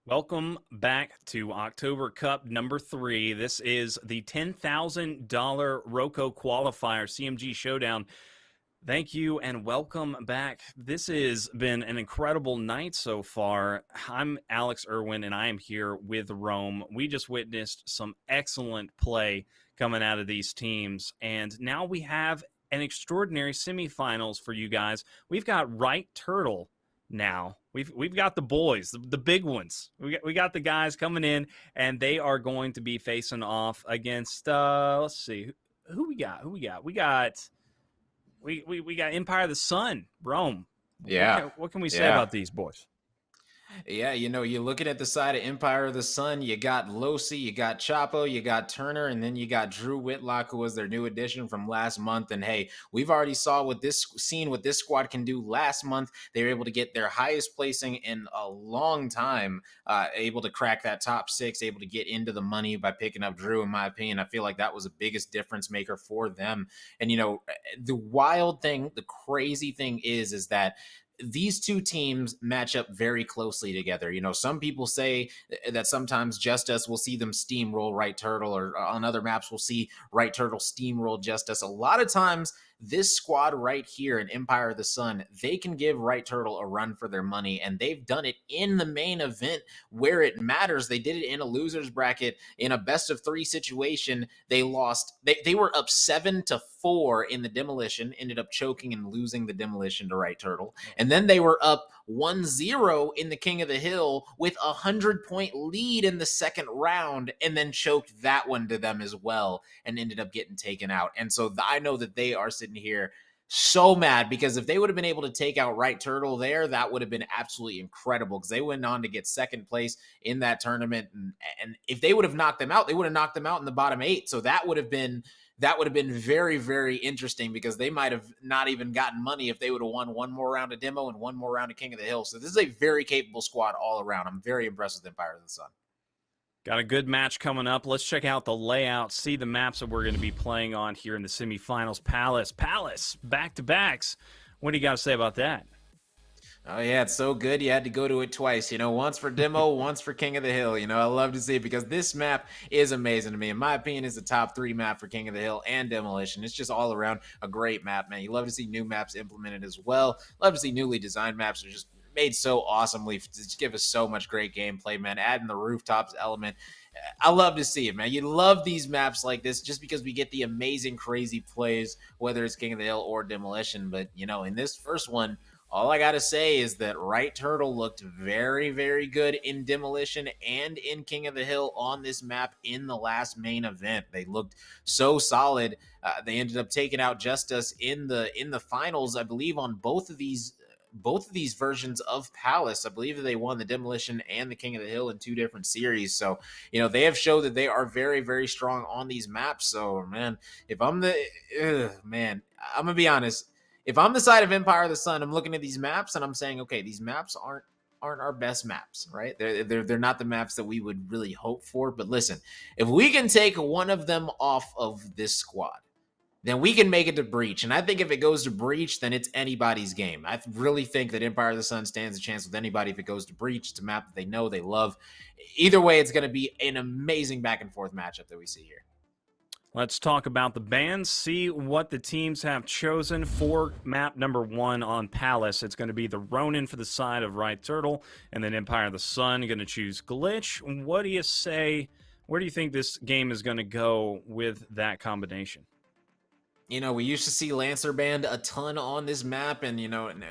Welcome back to October Cup number 3. This is the $10,000 Roco Qualifier CMG Showdown. Thank you and welcome back. This has been an incredible night so far. I'm Alex Irwin and I am here with Rome. We just witnessed some excellent play coming out of these teams, and now we have an extraordinary semifinals for you guys. We've got Right Turtle now. We've got the boys, the big ones. We got the guys coming in, and they are going to be facing off against let's see who we got. We got Empire of the Sun, Rome. Yeah. What can we say Yeah. about these boys? Yeah, you're looking at the side of Empire of the Sun, you got Losi, you got Chapo, you got Turner, and then you got Drew Whitlock, who was their new addition from last month. And hey, we've already seen what this squad can do last month. They were able to get their highest placing in a long time, able to crack that top 6, able to get into the money by picking up Drew. In my opinion, I feel like that was the biggest difference maker for them. And the wild thing, the crazy thing is that these two teams match up very closely together. Some people say that sometimes Just Us will see them steamroll Right Turtle, or on other maps we'll see Right Turtle steamroll Just Us. A lot of times, this squad right here in Empire of the Sun, they can give Right Turtle a run for their money, and they've done it in the main event where it matters. They did it in a loser's bracket in a best of 3 situation. They lost. They were up 7-4 in the demolition, ended up choking and losing the demolition to Right Turtle. And then they were up 1-0 in the King of the Hill with a 100-point lead in the second round, and then choked that one to them as well and ended up getting taken out. And so I know that they are sitting here so mad, because if they would have been able to take out Right Turtle there, that would have been absolutely incredible, because they went on to get second place in that tournament. And if they would have knocked them out, they would have knocked them out in the bottom 8. So that would have been very, very interesting, because they might have not even gotten money if they would have won one more round of demo and one more round of King of the Hill. So this is a very capable squad all around. I'm very impressed with Empire of the Sun. Got a good match coming up. Let's check out the layout, see the maps that we're going to be playing on here in the semifinals. Palace, back-to-backs. What do you got to say about that? Oh, yeah, it's so good. You had to go to it twice, once for demo, once for King of the Hill. I love to see it, because this map is amazing to me. In my opinion, it's the top 3 map for King of the Hill and Demolition. It's just all around a great map, man. You love to see new maps implemented as well. Love to see newly designed maps that are just made so awesomely to just give us so much great gameplay, man. Adding the rooftops element, I love to see it, man. You love these maps like this just because we get the amazing, crazy plays, whether it's King of the Hill or Demolition. But, in this first one, all I got to say is that Right Turtle looked very, very good in Demolition and in King of the Hill on this map in the last main event. They looked so solid. They ended up taking out Just Us in the finals, I believe, on both of these versions of Palace. I believe that they won the Demolition and the King of the Hill in 2 different series. So, they have showed that they are very, very strong on these maps. So, man, if I'm I'm gonna be honest. If I'm the side of Empire of the Sun, I'm looking at these maps and I'm saying, okay, these maps aren't our best maps, right? They're not the maps that we would really hope for. But listen, if we can take one of them off of this squad, then we can make it to Breach. And I think if it goes to Breach, then it's anybody's game. I really think that Empire of the Sun stands a chance with anybody if it goes to Breach. It's a map that they know, they love. Either way, it's going to be an amazing back and forth matchup that we see here. Let's talk about the bans, see what the teams have chosen for map number 1 on Palace. It's going to be the Ronin for the side of Right Turtle, and then Empire of the Sun going to choose Glitch. What do you say? Where do you think this game is going to go with that combination? We used to see Lancer banned a ton on this map, and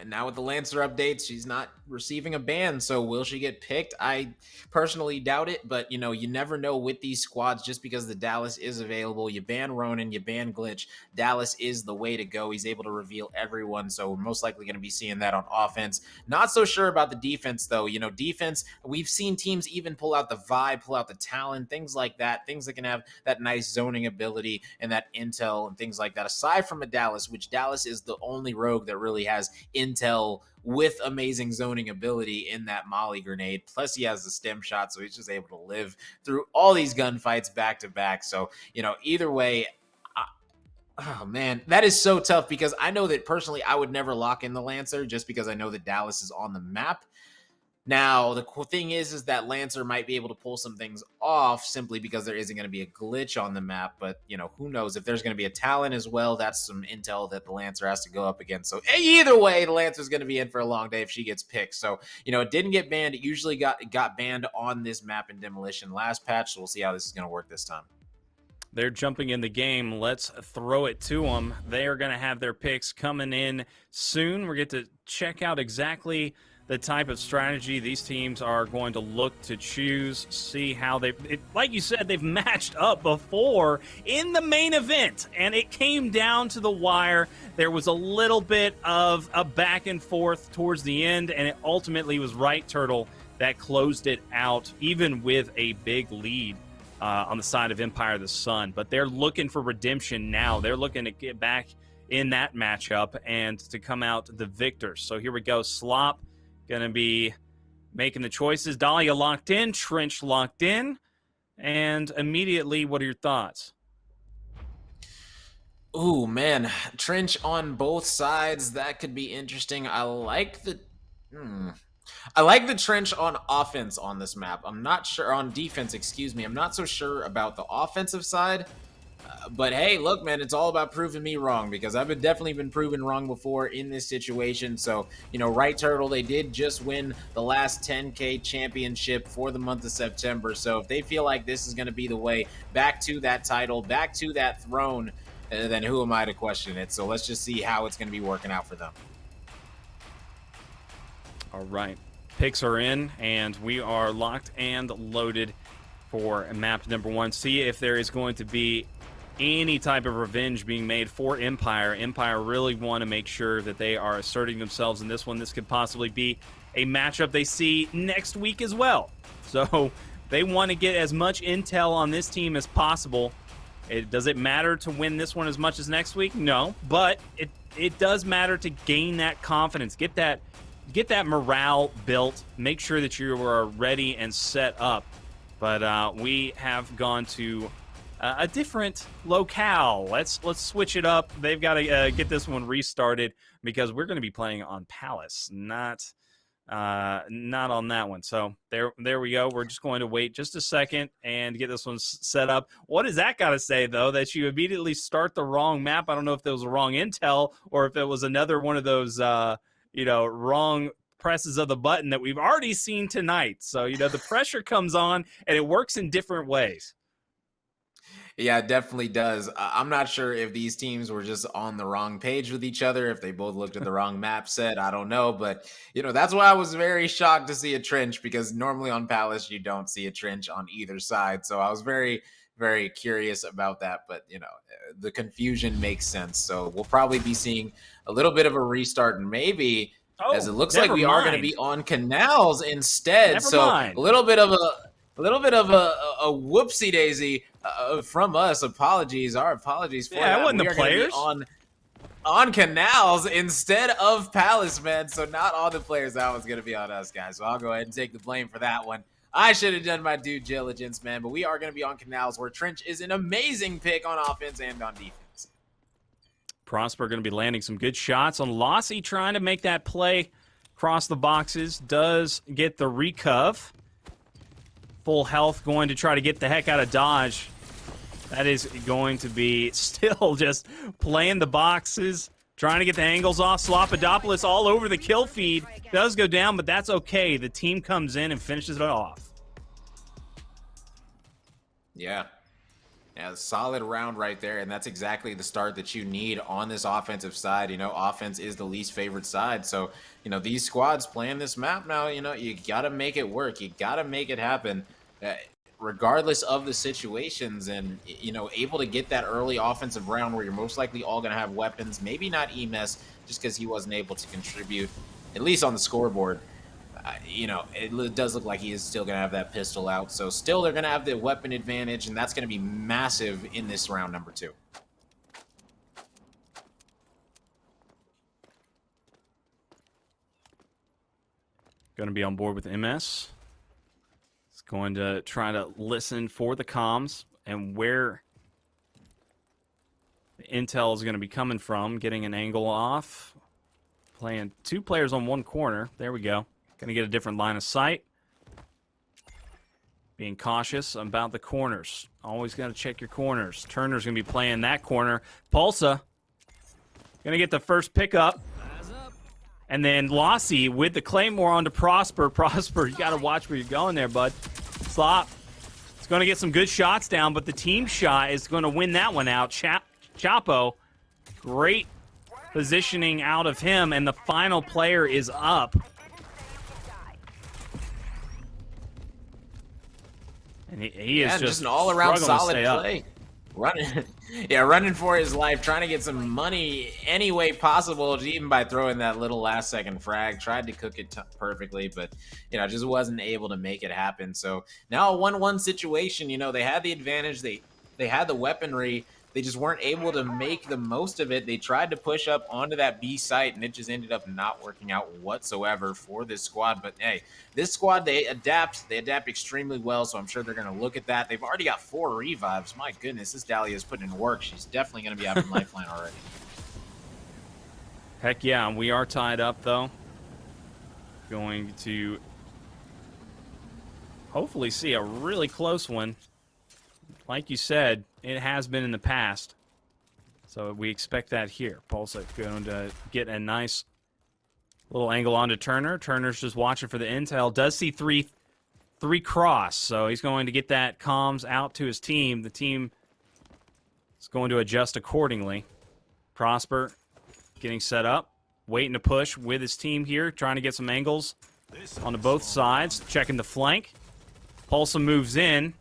now with the Lancer updates, she's not receiving a ban. So will she get picked? I personally doubt it, but you never know with these squads. Just because the Dallas is available, you ban Ronin, you ban Glitch, Dallas is the way to go. He's able to reveal everyone, so we're most likely going to be seeing that on offense. Not so sure about the defense though. Defense, we've seen teams even pull out the Vibe, pull out the Talon, things like that, things that can have that nice zoning ability and that intel and things like that. Aside from a Dallas, which Dallas is the only rogue that really has intel with amazing zoning ability in that Molly grenade. Plus, he has the stem shot, so he's just able to live through all these gunfights back to back. So, either way, oh man, that is so tough, because I know that personally I would never lock in the Lancer just because I know that Dallas is on the map. Now, the cool thing is that Lancer might be able to pull some things off simply because there isn't going to be a glitch on the map. But, who knows if there's going to be a Talon as well. That's some intel that the Lancer has to go up against. So either way, the Lancer's going to be in for a long day if she gets picked. So, it didn't get banned. It usually got banned on this map in Demolition last patch. So we'll see how this is going to work this time. They're jumping in the game. Let's throw it to them. They are going to have their picks coming in soon. We're going to check out exactly the type of strategy these teams are going to look to choose, see how like you said, they've matched up before in the main event, and it came down to the wire. There was a little bit of a back and forth towards the end, and it ultimately was Right Turtle that closed it out, even with a big lead on the side of Empire of the Sun. But they're looking for redemption now. They're looking to get back in that matchup and to come out the victors. So here we go. Slop going to be making the choices. Dahlia locked in. Trench locked in. And immediately, what are your thoughts? Ooh, man. Trench on both sides. That could be interesting. I like the trench on offense on this map. I'm not sure on defense, excuse me. I'm not so sure about the offensive side. But hey, look, man, it's all about proving me wrong because I've definitely been proven wrong before in this situation. So, Right Turtle, they did just win the last 10K championship for the month of September. So if they feel like this is going to be the way back to that title, back to that throne, then who am I to question it? So let's just see how it's going to be working out for them. All right. Picks are in, and we are locked and loaded for map number 1. See if there is going to be any type of revenge being made for Empire. Empire really want to make sure that they are asserting themselves in this one. This could possibly be a matchup they see next week as well. So they want to get as much intel on this team as possible. Does it matter to win this one as much as next week? No, but it does matter to gain that confidence, get that morale built, make sure that you are ready and set up. But we have gone to a different locale. Let's switch it up. They've got to get this one restarted because we're going to be playing on Palace, not on that one. So there we go. We're just going to wait just a second and get this one set up. What does that got to say, though, that you immediately start the wrong map? I don't know if there was a wrong intel or if it was another one of those wrong presses of the button that we've already seen tonight. So the pressure comes on and it works in different ways. Yeah, it definitely does. I'm not sure if these teams were just on the wrong page with each other, if they both looked at the wrong map set. I don't know. But, that's why I was very shocked to see a trench because normally on Palace, you don't see a trench on either side. So I was very, very curious about that. But, the confusion makes sense. So we'll probably be seeing a little bit of a restart and maybe as it looks like we are going to be on Canals instead. Mind. A little bit of a whoopsie daisy from us. Apologies. Our apologies for that. I wasn't the players on Canals instead of Palace, man. So not all the players. That was going to be on us, guys. So I'll go ahead and take the blame for that one. I should have done my due diligence, man. But we are going to be on Canals, where Trench is an amazing pick on offense and on defense. Prosper going to be landing some good shots on Lossy, trying to make that play across the boxes. Does get the recov. Full health, going to try to get the heck out of dodge. That is going to be still just playing the boxes, trying to get the angles off. Slopadopoulos all over the kill feed. Does go down, but that's okay. The team comes in and finishes it off. Yeah, solid round right there, and that's exactly the start that you need on this offensive side. Offense is the least favorite side, so these squads playing this map now, you gotta make it work, you gotta make it happen, regardless of the situations, and able to get that early offensive round where you're most likely all gonna have weapons. Maybe not Emes, just because he wasn't able to contribute, at least on the scoreboard. It does look like he is still going to have that pistol out. So still they're going to have the weapon advantage, and that's going to be massive in this round number 2. Going to be on board with MS. It's going to try to listen for the comms and where the intel is going to be coming from. Getting an angle off. Playing 2 players on one corner. There we go. Going to get a different line of sight. Being cautious about the corners. Always got to check your corners. Turner's going to be playing that corner. Pulsa going to get the first pickup. And then Lossy with the Claymore onto Prosper. Prosper, you got to watch where you're going there, bud. Slop. It's going to get some good shots down, but the team shot is going to win that one out. Chapo, great positioning out of him, and the final player is up. And he is just an all-around solid play. Up. Running for his life, trying to get some money any way possible, even by throwing that little last-second frag. Tried to cook it perfectly, but, just wasn't able to make it happen. So now a 1-1 situation. They had the advantage. They had the weaponry. They just weren't able to make the most of it. They tried to push up onto that B site, and it just ended up not working out whatsoever for this squad. But, hey, this squad, they adapt. They adapt extremely well, so I'm sure they're going to look at that. They've already got 4 revives. My goodness, this Dahlia's putting in work. She's definitely going to be having lifeline already. Heck yeah, we are tied up, though. Going to hopefully see a really close one. Like you said, it has been in the past. So we expect that here. Pulsa going to get a nice little angle onto Turner. Turner's just watching for the intel. Does see three cross, so he's going to get that comms out to his team. The team is going to adjust accordingly. Prosper getting set up, waiting to push with his team here, trying to get some angles onto both sides, checking the flank. Pulsa moves in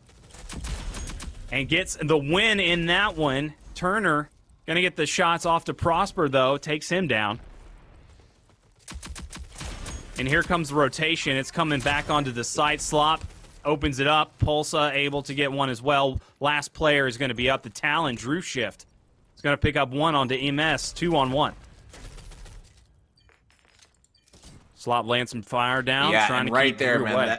and gets the win in that one. Turner going to get the shots off to Prosper, though. Takes him down. And here comes the rotation. It's coming back onto the site. Slop opens it up. Pulsa able to get one as well. Last player is going to be up. The Talon, Drew Shift. He's going to pick up one onto MS. 2-on-1. Slop lands some fire down. Yeah, trying to right keep there, Drew man. away.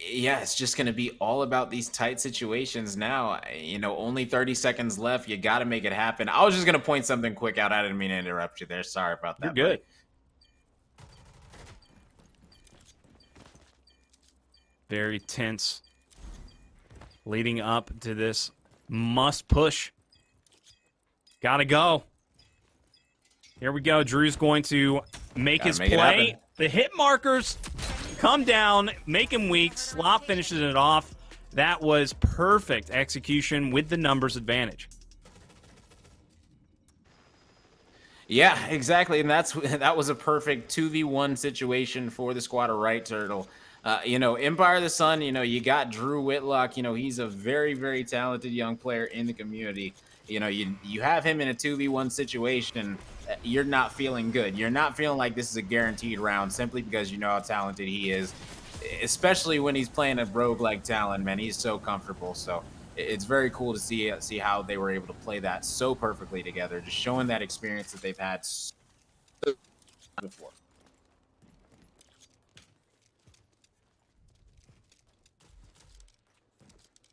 Yeah, it's just going to be all about these tight situations now. Only 30 seconds left. You got to make it happen. I was just going to point something quick out. I didn't mean to interrupt you there. Sorry about that. You're good. Very tense. Leading up to this must push. Gotta go. Here we go. Drew's going to make his play. The hit markers come down, make him weak. Slop finishes it off. That was perfect execution with the numbers advantage. Yeah, exactly. And that was a perfect 2v1 situation for the squad of Right Turtle. Empire of the Sun, you got Drew Whitlock. He's a very, very talented young player in the community. You have him in a 2v1 situation. You're not feeling good. You're not feeling like this is a guaranteed round simply because you know how talented he is, especially when he's playing a rogue like Talon, man. He's so comfortable. So it's very cool to see how they were able to play that so perfectly together, just showing that experience that they've had before.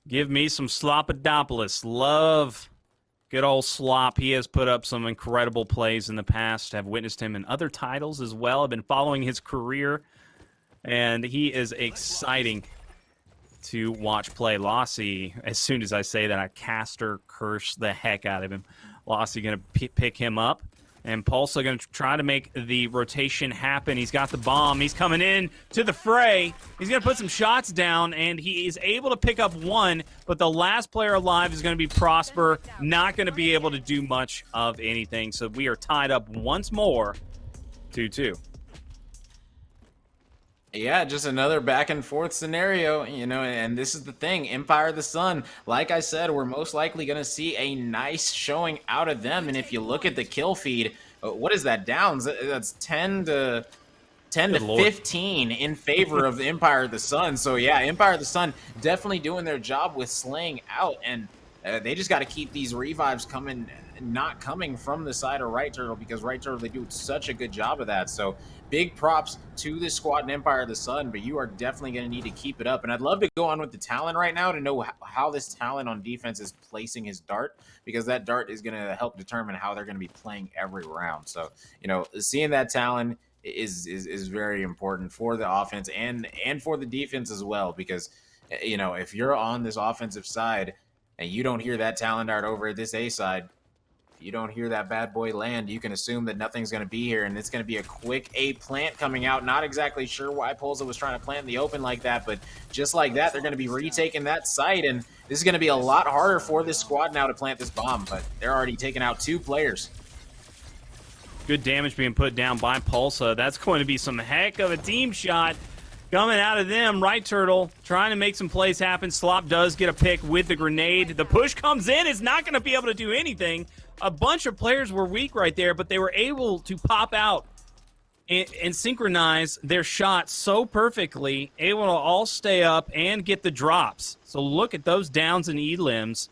Give me some Slopadopoulos. Love good old Slop. He has put up some incredible plays in the past. I've witnessed him in other titles as well. I've been following his career, and he is exciting to watch play. Lossy, as soon as I say that, I caster curse the heck out of him. Lossy going to pick him up. And Pulsa going to try to make the rotation happen. He's got the bomb. He's coming in to the fray. He's going to put some shots down, and he is able to pick up one, but the last player alive is going to be Prosper. Not going to be able to do much of anything. So we are tied up once more, 2-2. Yeah, just another back and forth scenario, and this is the thing. Empire of the Sun, like I said, we're most likely going to see a nice showing out of them. And if you look at the kill feed, what is that downs? That's 10 to 15 in favor of the Empire of the Sun. So yeah, Empire of the Sun definitely doing their job with slaying out, and they just got to keep these revives not coming from the side of Right Turtle, because Right Turtle, they do such a good job of that. So big props to this squad in Empire of the Sun, but you are definitely going to need to keep it up. And I'd love to go on with the talent right now to know how this talent on defense is placing his dart, because that dart is going to help determine how they're going to be playing every round. So, seeing that talent is very important for the offense and for the defense as well, because if you're on this offensive side and you don't hear that talent dart over at this A side, you don't hear that bad boy land, you can assume that nothing's going to be here, and it's going to be a quick A plant coming out. Not exactly sure why Polza was trying to plant in the open like that, but just like that, they're going to be retaking that site, and this is going to be a lot harder for this squad now to plant this bomb, but they're already taking out 2 players. Good damage being put down by Pulsa. That's going to be some heck of a team shot coming out of them. Right Turtle trying to make some plays happen. Slop does get a pick with the grenade. The push comes in. Is not going to be able to do anything. A bunch of players were weak right there, but they were able to pop out and synchronize their shots so perfectly, able to all stay up and get the drops. So look at those downs and elims.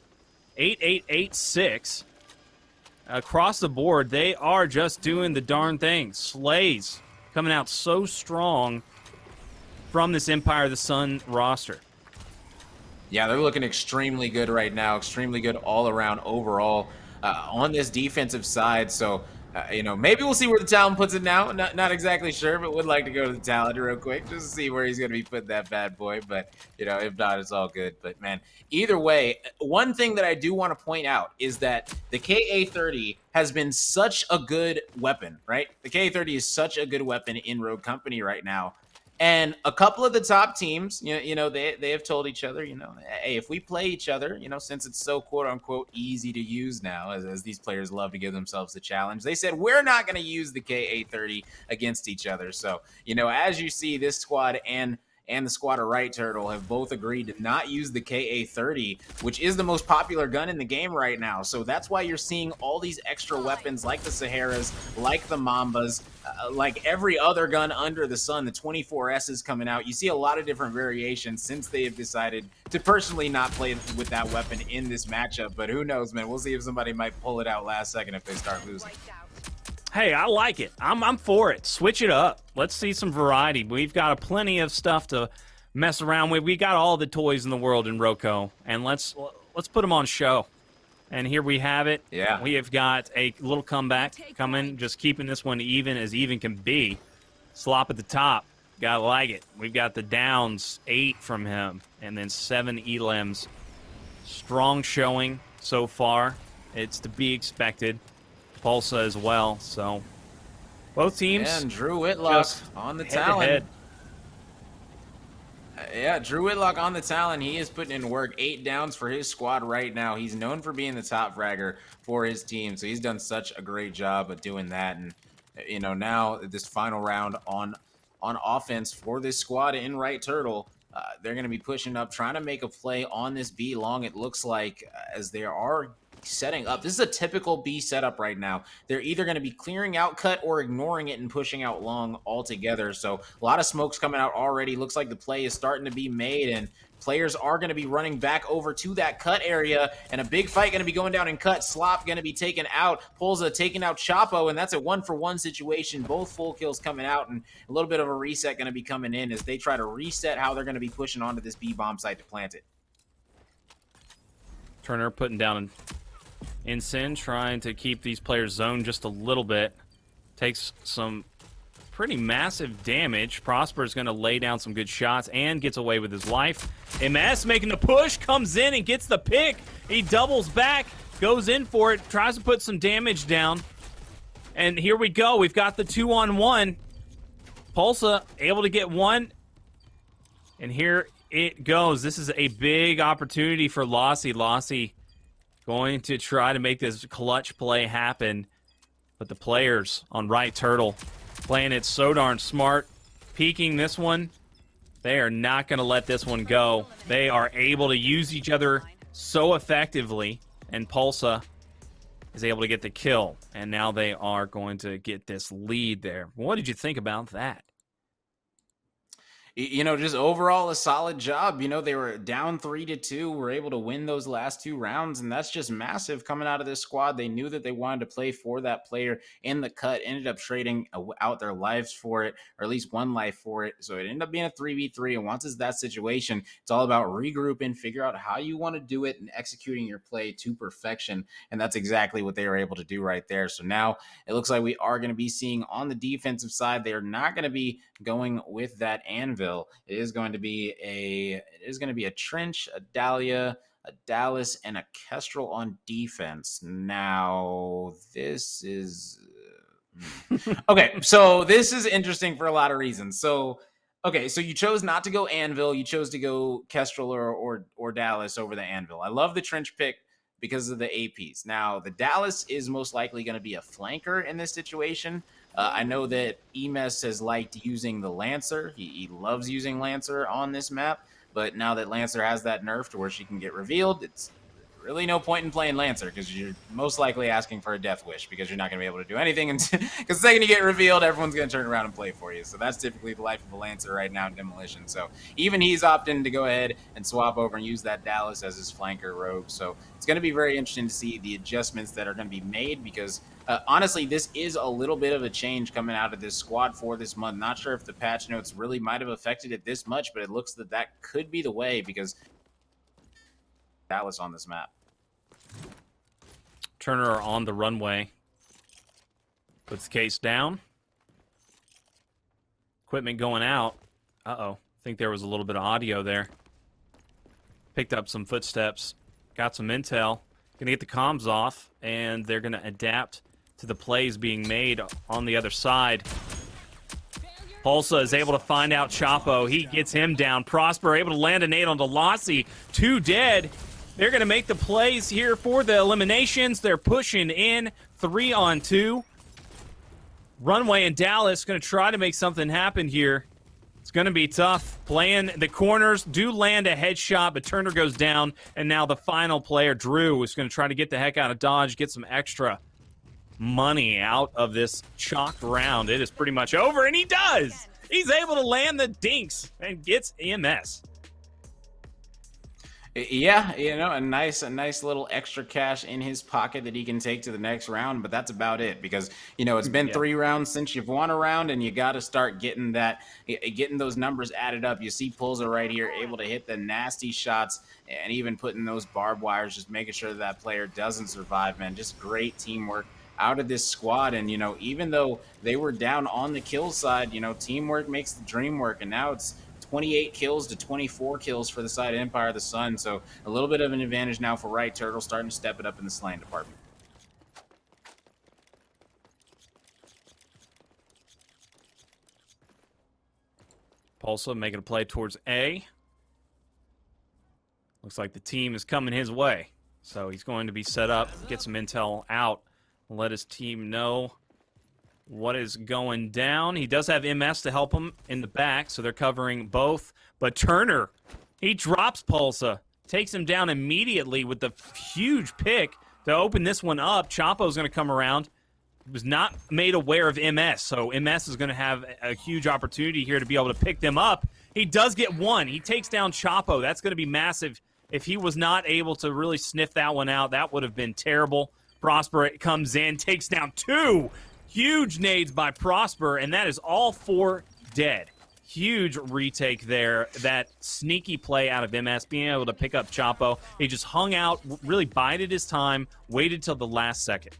8-8-8-6. Across the board, they are just doing the darn thing. Slays coming out so strong from this Empire of the Sun roster. Yeah, they're looking extremely good right now. Extremely good all around overall on this defensive side. So, maybe we'll see where the talent puts it now. Not exactly sure, but would like to go to the talent real quick just to see where he's going to be putting that bad boy. But, if not, it's all good. But, man, either way, one thing that I do want to point out is that the KA-30 has been such a good weapon, right? The KA-30 is such a good weapon in Rogue Company right now. And a couple of the top teams, they have told each other, hey, if we play each other, since it's so quote unquote easy to use now, as these players love to give themselves a challenge, they said, we're not going to use the KA-30 against each other. So, as you see, this squad and the squad of Right Turtle have both agreed to not use the KA-30, which is the most popular gun in the game right now. So that's why you're seeing all these extra weapons like the Saharas, like the Mambas, like every other gun under the sun. The 24S is coming out. You see a lot of different variations since they have decided to personally not play with that weapon in this matchup. But who knows, man? We'll see if somebody might pull it out last second if they start losing. Hey, I like it. I'm for it. Switch it up. Let's see some variety. We've got plenty of stuff to mess around with. We got all the toys in the world in Roco, and let's put them on show. And here we have it. Yeah. We have got a little comeback coming, just keeping this one even as even can be. Slop at the top. Gotta like it. We've got the downs, 8 from him, and then 7 elims. Strong showing so far. It's to be expected. Pulsa as well, so both teams. And Drew Whitlock on the talent. Yeah, Drew Whitlock on the talent. He is putting in work. 8 downs for his squad right now. He's known for being the top fragger for his team, so he's done such a great job of doing that. And now this final round on offense for this squad in Right Turtle, they're going to be pushing up, trying to make a play on this B long. It looks like as they are setting up. This is a typical B setup right now. They're either going to be clearing out cut or ignoring it and pushing out long altogether. So a lot of smoke's coming out already. Looks like the play is starting to be made, and players are going to be running back over to that cut area, and a big fight going to be going down in cut. Slop going to be taken out. Polza taking out Chapo, and that's a 1-for-1 situation. Both full kills coming out, and a little bit of a reset going to be coming in as they try to reset how they're going to be pushing onto this B bomb site to plant it. Turner putting down Ensign, trying to keep these players zoned just a little bit. Takes some pretty massive damage. Prosper's going to lay down some good shots and gets away with his life. MS making the push, comes in and gets the pick. He doubles back, goes in for it, tries to put some damage down. And here we go. We've got the 2-on-1. Pulsa able to get one. And here it goes. This is a big opportunity for Lossy. Lossy going to try to make this clutch play happen. But the players on Right Turtle playing it so darn smart. Peeking this one. They are not going to let this one go. They are able to use each other so effectively. And Pulsa is able to get the kill. And now they are going to get this lead there. What did you think about that? You know, just overall a solid job. You know, they were down 3-2, were able to win those last 2 rounds, and that's just massive coming out of this squad. They knew that they wanted to play for that player in the cut, ended up trading out their lives for it, or at least one life for it. So it ended up being a 3v3. And once it's that situation, it's all about regrouping, figure out how you want to do it, and executing your play to perfection. And that's exactly what they were able to do right there. So now it looks like we are going to be seeing on the defensive side, they are not going to be going with that anvil. It is going to be a Trench, a Dahlia, a Dallas, and a Kestrel on defense. Now, this is okay. So this is interesting for a lot of reasons. So, okay, so you chose not to go Anvil. You chose to go Kestrel or Dallas over the Anvil. I love the Trench pick because of the APs. Now, the Dallas is most likely going to be a flanker in this situation. I know that Emes has liked using the Lancer. He loves using Lancer on this map. But now that Lancer has that nerf to where she can get revealed, it's really no point in playing Lancer because you're most likely asking for a death wish because you're not going to be able to do anything. Because the second you get revealed, everyone's going to turn around and play for you. So that's typically the life of a Lancer right now in Demolition. So even he's opting to go ahead and swap over and use that Dallas as his flanker rogue. So it's going to be very interesting to see the adjustments that are going to be made because honestly, this is a little bit of a change coming out of this squad for this month. Not sure if the patch notes really might have affected it this much, but it looks that could be the way because Dallas on this map. Turner on the runway. Puts the case down. Equipment going out. Uh-oh. I think there was a little bit of audio there. Picked up some footsteps. Got some intel. Gonna get the comms off, and they're gonna adapt to the plays being made on the other side. Pulsa is able to find out Chapo. He gets him down. Prosper able to land a nade on Delassi. 2 dead. They're going to make the plays here for the eliminations. They're pushing in 3-on-2. Runway and Dallas going to try to make something happen here. It's going to be tough. Playing the corners, do land a headshot, but Turner goes down. And now the final player, Drew, is going to try to get the heck out of Dodge, get some extra money out of this chalked round. It is pretty much over, and he does! He's able to land the dinks and gets MS. Yeah, you know, a nice little extra cash in his pocket that he can take to the next round, but that's about it because, you know, it's been 3 rounds since you've won a round and you got to start getting those numbers added up. You see Pulsa right here able to hit the nasty shots and even putting those barbed wires, just making sure that player doesn't survive, man. Just great teamwork out of this squad. And, you know, even though they were down on the kill side, you know, teamwork makes the dream work. And now it's 28 kills to 24 kills for the side of Empire of the Sun. So a little bit of an advantage now for Right Turtle, starting to step it up in the slaying department. Pulsa making a play towards A. Looks like the team is coming his way. So he's going to be set up, get some intel out, let his team know what is going down. He does have MS to help him in the back, so they're covering both. But Turner, he drops Pulsa, takes him down immediately with the huge pick to open this one up. Chapo's going to come around. Was not made aware of MS, so MS is going to have a huge opportunity here to be able to pick them up. He does get one. He takes down Chapo. That's going to be massive. If he was not able to really sniff that one out, that would have been terrible. Prosper comes in, takes down 2. Huge nades by Prosper, and that is all 4 dead. Huge retake there. That sneaky play out of MS, being able to pick up Chapo. He just hung out, really bided his time, waited till the last second.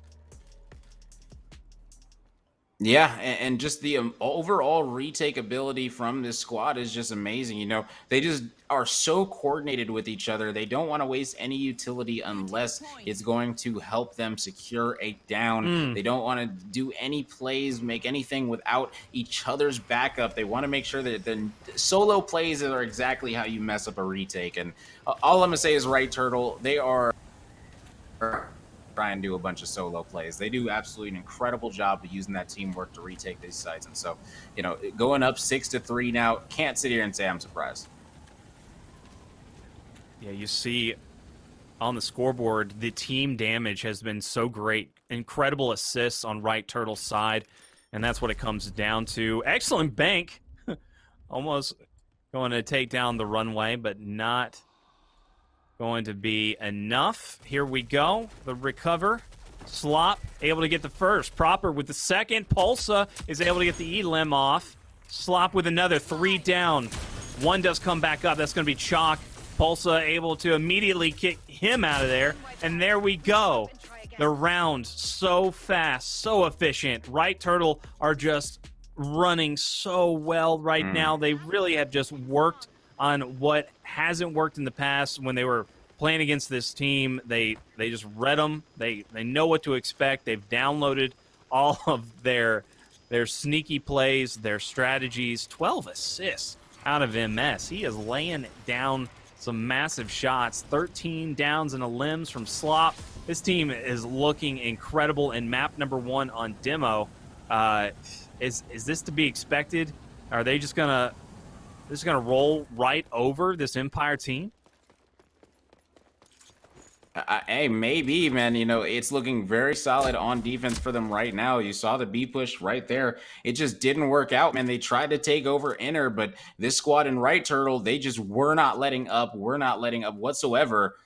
Yeah, and just the overall retake ability from this squad is just amazing. You know, they just are so coordinated with each other. They don't want to waste any utility unless it's going to help them secure a down. They don't want to do any plays, make anything without each other's backup. They want to make sure that the solo plays are exactly how you mess up a retake. And all I'm going to say is Right Turtle, they are try and do a bunch of solo plays. They do absolutely an incredible job of using that teamwork to retake these sites. And so, you know, going up 6-3 now, can't sit here and say I'm surprised. Yeah, you see on the scoreboard, the team damage has been so great. Incredible assists on Right Turtle's side, and that's what it comes down to. Excellent bank. Almost going to take down the runway, but not going to be enough. Here we go. The recover. Slop able to get the first. Proper with the second. Pulsa is able to get the E-Lim off. Slop with another. 3 down. One does come back up. That's going to be Chalk. Pulsa able to immediately kick him out of there. And there we go. The round so fast, so efficient. Right Turtle are just running so well right now. They really have just worked on what hasn't worked in the past when they were playing against this team. They just read them. They know what to expect. They've downloaded all of their sneaky plays, their strategies. 12 assists out of MS. He is laying down some massive shots. 13 downs and a limbs from Slop. This team is looking incredible in map number 1 on demo. Is this to be expected? Are they just gonna roll right over this Empire team? Hey, maybe, man. You know, it's looking very solid on defense for them right now. You saw the B push right there. It just didn't work out, man. They tried to take over inner, but this squad in Right Turtle, they just were not letting up. We're not letting up whatsoever,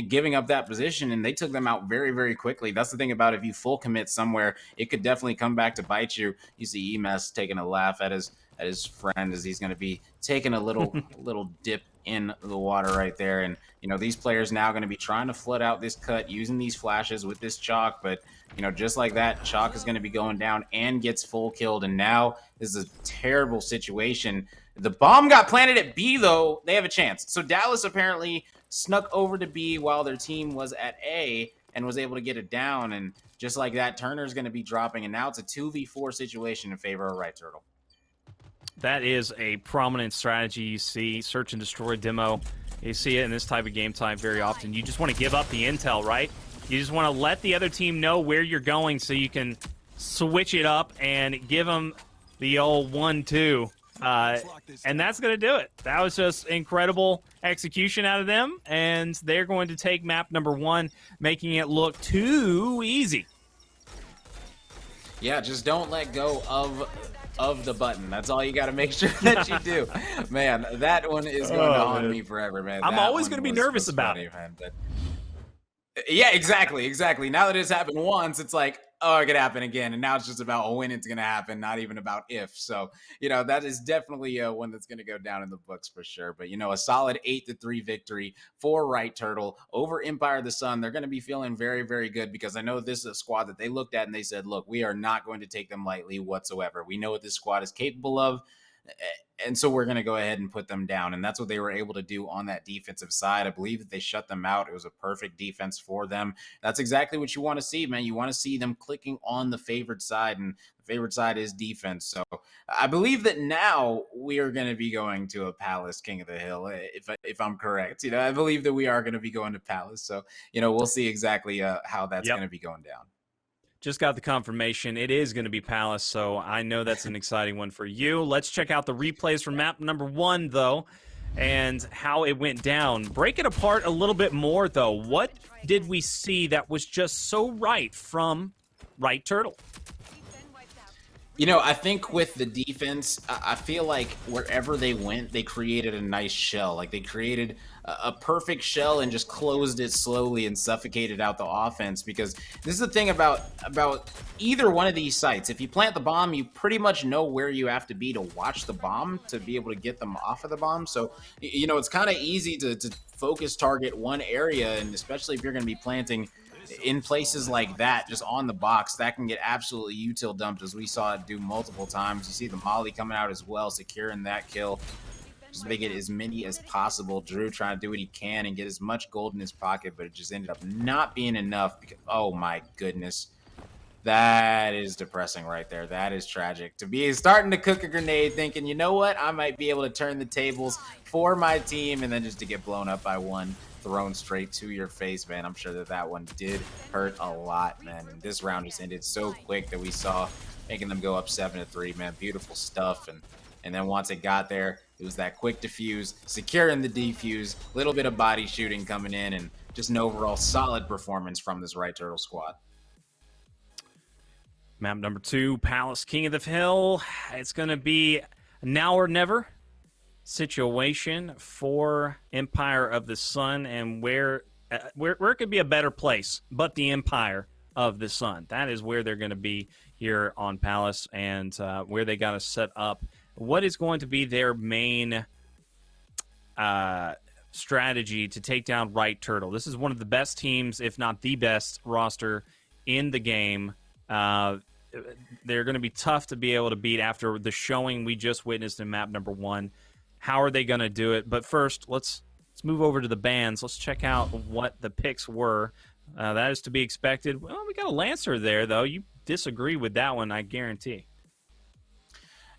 giving up that position, and they took them out very, very quickly. That's the thing about if you full commit somewhere, it could definitely come back to bite you. You see Emes taking a laugh at his friend as he's going to be taking a little dip in the water right there. And you know, these players now going to be trying to flood out this cut using these flashes with this Chalk, but you know, just like that, Chalk is going to be going down and gets full killed. And now this is a terrible situation. The bomb got planted at B, though. They have a chance. So Dallas apparently snuck over to B while their team was at A and was able to get it down. And just like that, Turner's going to be dropping, and now it's a 2v4 situation in favor of Right Turtle. That is a prominent strategy you see. Search and destroy demo. You see it in this type of game type very often. You just want to give up the intel, right? You just want to let the other team know where you're going so you can switch it up and give them the old 1-2. And that's going to do it. That was just incredible execution out of them, and they're going to take map number 1, making it look too easy. Yeah, just don't let go of the button. That's all you got to make sure that you do. Man, that one is going to haunt me forever, man. I'm always going to be nervous about it. Man, but yeah, exactly. Now that it's happened once, it's like, oh, it could happen again. And now it's just about when it's going to happen, not even about if. So, you know, that is definitely one that's going to go down in the books for sure. But, you know, a solid 8-3 victory for Right Turtle over Empire of the Sun. They're going to be feeling very, very good because I know this is a squad that they looked at and they said, look, we are not going to take them lightly whatsoever. We know what this squad is capable of. And so we're going to go ahead and put them down. And that's what they were able to do on that defensive side. I believe that they shut them out. It was a perfect defense for them. That's exactly what you want to see, man. You want to see them clicking on the favored side, and the favored side is defense. So I believe that now we are going to be going to a Palace King of the Hill, if I'm correct. You know, I believe that we are going to be going to Palace. So, you know, we'll see exactly how that's going to be going down. Just got the confirmation. It is going to be Palace, so I know that's an exciting one for you. Let's check out the replays from map number 1, though, and how it went down. Break it apart a little bit more, though. What did we see that was just so right from Right Turtle? You know, I think with the defense, I feel like wherever they went, they created a nice shell. Like they created a perfect shell and just closed it slowly and suffocated out the offense. Because this is the thing about either one of these sites. If you plant the bomb, you pretty much know where you have to be to watch the bomb to be able to get them off of the bomb. So, you know, it's kind of easy to focus target one area, and especially if you're going to be planting in places like that, just on the box, that can get absolutely util dumped, as we saw it do multiple times. You see the molly coming out as well, securing that kill. Just make it as many as possible. Drew trying to do what he can and get as much gold in his pocket, but it just ended up not being enough because, oh my goodness. That is depressing right there. That is tragic. To be starting to cook a grenade thinking, you know what, I might be able to turn the tables for my team, and then just to get blown up by one thrown straight to your face, man. I'm sure that one did hurt a lot, man. And this round just ended so quick that we saw making them go up 7-3, man. Beautiful stuff. And then once it got there, it was that quick defuse, securing the defuse, little bit of body shooting coming in, and just an overall solid performance from this Right Turtle squad. Map number 2, Palace King of the Hill. It's going to be now or never. situation for Empire of the Sun, and where it could be a better place but the Empire of the Sun. That is where they're going to be here on Palace, and where they got to set up. What is going to be their main strategy to take down Right Turtle? This is one of the best teams, if not the best roster in the game. They're going to be tough to be able to beat after the showing we just witnessed in map number 1. How are they going to do it? But first, let's move over to the bans. Let's check out what the picks were. That is to be expected. Well, we got a Lancer there, though. You disagree with that one, I guarantee.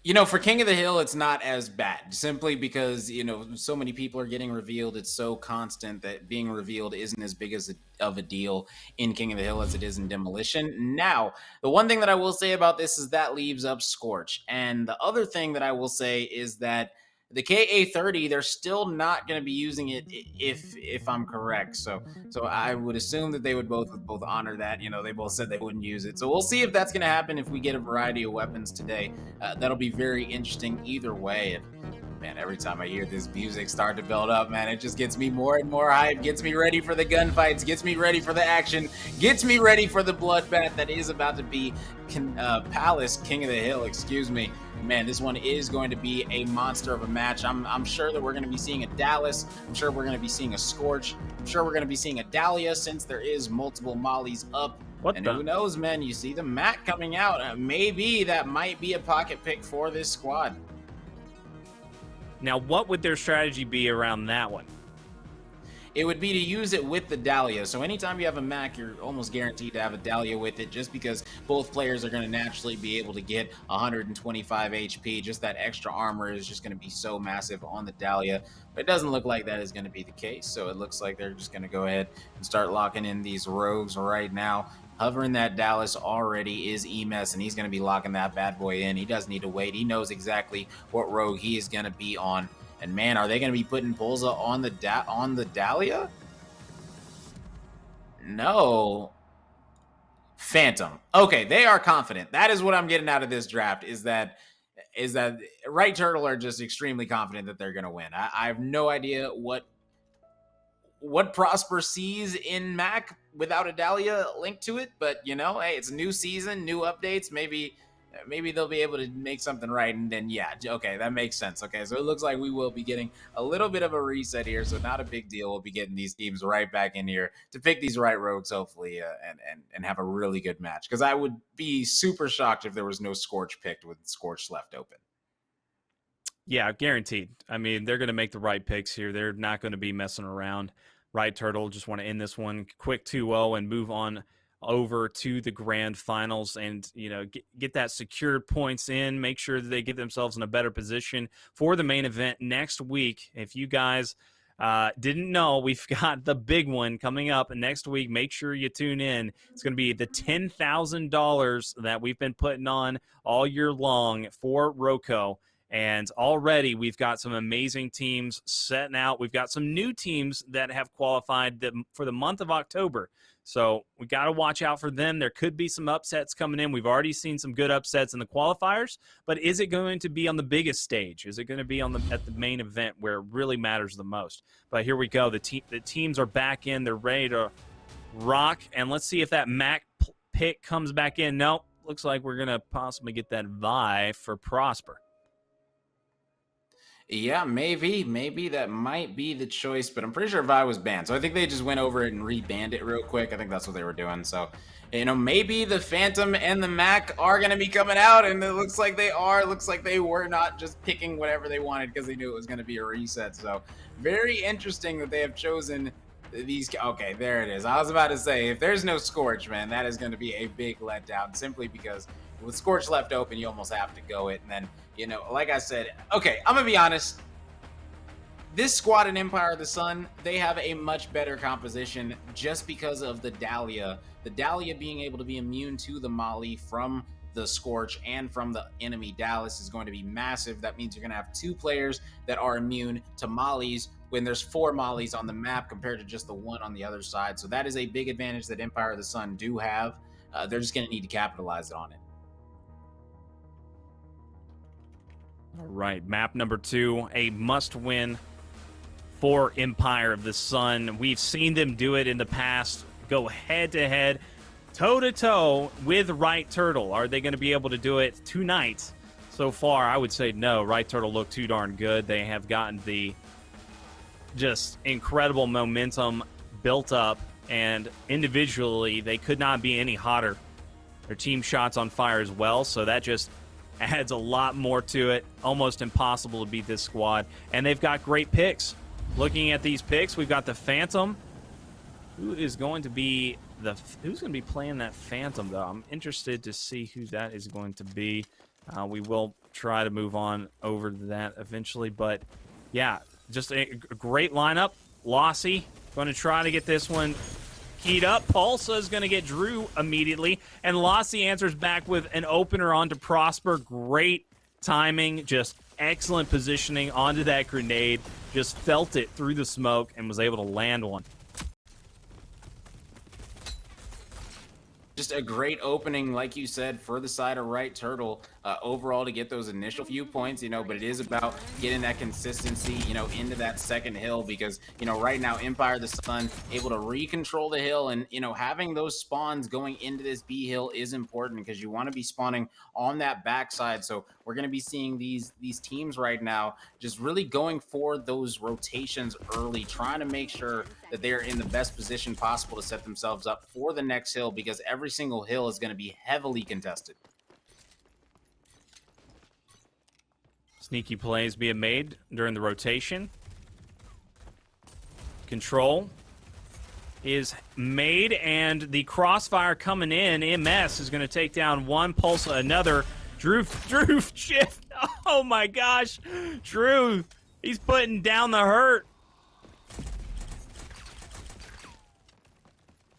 You know, for King of the Hill, it's not as bad, simply because, you know, so many people are getting revealed. It's so constant that being revealed isn't as big of a deal in King of the Hill as it is in Demolition. Now, the one thing that I will say about this is that leaves up Scorch. And the other thing that I will say is that the KA-30, they're still not going to be using it if I'm correct. So I would assume that they would both honor that. You know, they both said they wouldn't use it. So we'll see if that's going to happen if we get a variety of weapons today. That'll be very interesting either way. And man, every time I hear this music start to build up, man, it just gets me more and more hype, gets me ready for the gunfights, gets me ready for the action, gets me ready for the bloodbath that is about to be Palace King of the Hill, excuse me. Man, this one is going to be a monster of a match. I'm sure that we're going to be seeing a Dallas. I'm sure we're going to be seeing a Scorch. I'm sure we're going to be seeing a Dahlia, since there is multiple mollies up. Who knows, man? You see the Mac coming out. Maybe that might be a pocket pick for this squad. Now, what would their strategy be around that one? It would be to use it with the Dahlia. So anytime you have a Mac, you're almost guaranteed to have a Dahlia with it, just because both players are going to naturally be able to get 125 HP. Just that extra armor is just going to be so massive on the Dahlia. But it doesn't look like that is going to be the case. So it looks like they're just going to go ahead and start locking in these rogues right now. Hovering that Dallas already is Emes, and he's going to be locking that bad boy in. He doesn't need to wait. He knows exactly what rogue he is going to be on. And man, are they going to be putting Polza on the Dahlia? No. Phantom. Okay, they are confident. That is what I'm getting out of this draft, is that Right Turtle are just extremely confident that they're going to win. I have no idea what Prosper sees in Mac without a Dahlia linked to it, but you know, hey, it's a new season, new updates. Maybe they'll be able to make something right, and then yeah, okay, that makes sense. Okay, so it looks like we will be getting a little bit of a reset here, so not a big deal. We'll be getting these teams right back in here to pick these right rogues, hopefully, and have a really good match. Because I would be super shocked if there was no Scorch picked with Scorch left open. Yeah, guaranteed. I mean, they're going to make the right picks here. They're not going to be messing around. Right Turtle just want to end this one quick 2-0 and move on over to the grand finals, and you know, get that secured points in, make sure that they get themselves in a better position for the main event next week. If you guys didn't know, we've got the big one coming up next week. Make sure you tune in. It's going to be the $10,000 that we've been putting on all year long for Roco. And already we've got some amazing teams setting out. We've got some new teams that have qualified for the month of October. So we got to watch out for them. There could be some upsets coming in. We've already seen some good upsets in the qualifiers, but is it going to be on the biggest stage? Is it going to be at the main event where it really matters the most? But here we go. The teams are back in. They're ready to rock. And let's see if that Mac pick comes back in. Nope. Looks like we're going to possibly get that Vi for Prosper. Yeah, maybe that might be the choice, but I'm pretty sure Vi was banned. So I think they just went over it and rebanned it real quick. I think that's what they were doing. So, you know, maybe the Phantom and the Mac are going to be coming out, and it looks like they are. It looks like they were not just picking whatever they wanted because they knew it was going to be a reset. So very interesting that they have chosen these. Okay, there it is. I was about to say, if there's no Scorch, man, that is going to be a big letdown, simply because with Scorch left open, you almost have to go it. And then, you know, like I said, okay, I'm going to be honest. This squad in Empire of the Sun, they have a much better composition just because of the Dahlia. The Dahlia being able to be immune to the Molly from the Scorch and from the enemy Dallas is going to be massive. That means you're going to have 2 players that are immune to Mollies when there's 4 Mollies on the map compared to just the 1 on the other side. So that is a big advantage that Empire of the Sun do have. They're just going to need to capitalize on it. All right, map number 2, a must-win for Empire of the Sun. We've seen them do it in the past, go head-to-head, toe-to-toe with Right Turtle. Are they going to be able to do it tonight? So far, I would say no. Right Turtle looked too darn good. They have gotten the just incredible momentum built up, and individually, they could not be any hotter. Their team shots on fire as well, so that just adds a lot more to it. Almost impossible to beat this squad, and they've got great picks. Looking at these picks, we've got the Phantom. Who's going to be playing that Phantom, though? I'm interested to see who that is going to be. We will try to move on over to that eventually, but yeah, just a great lineup. Lossy going to try to get this one keyed up. Pulsa is going to get Drew immediately, and Lossy answers back with an opener onto Prosper. Great timing, just excellent positioning onto that grenade. Just felt it through the smoke and was able to land one. Just a great opening, like you said, for the side of Right Turtle overall to get those initial few points, but it is about getting that consistency, into that second hill because, right now Empire of the Sun able to recontrol the hill and, having those spawns going into this B hill is important because you want to be spawning on that backside. So we're going to be seeing these teams right now just really going for those rotations early, trying to make sure that they're in the best position possible to set themselves up for the next hill because every single hill is going to be heavily contested. Sneaky plays being made during the rotation. Control is made, and the crossfire coming in. MS is going to take down one, Pulse another. Drew shift. Oh my gosh. Drew, he's putting down the hurt.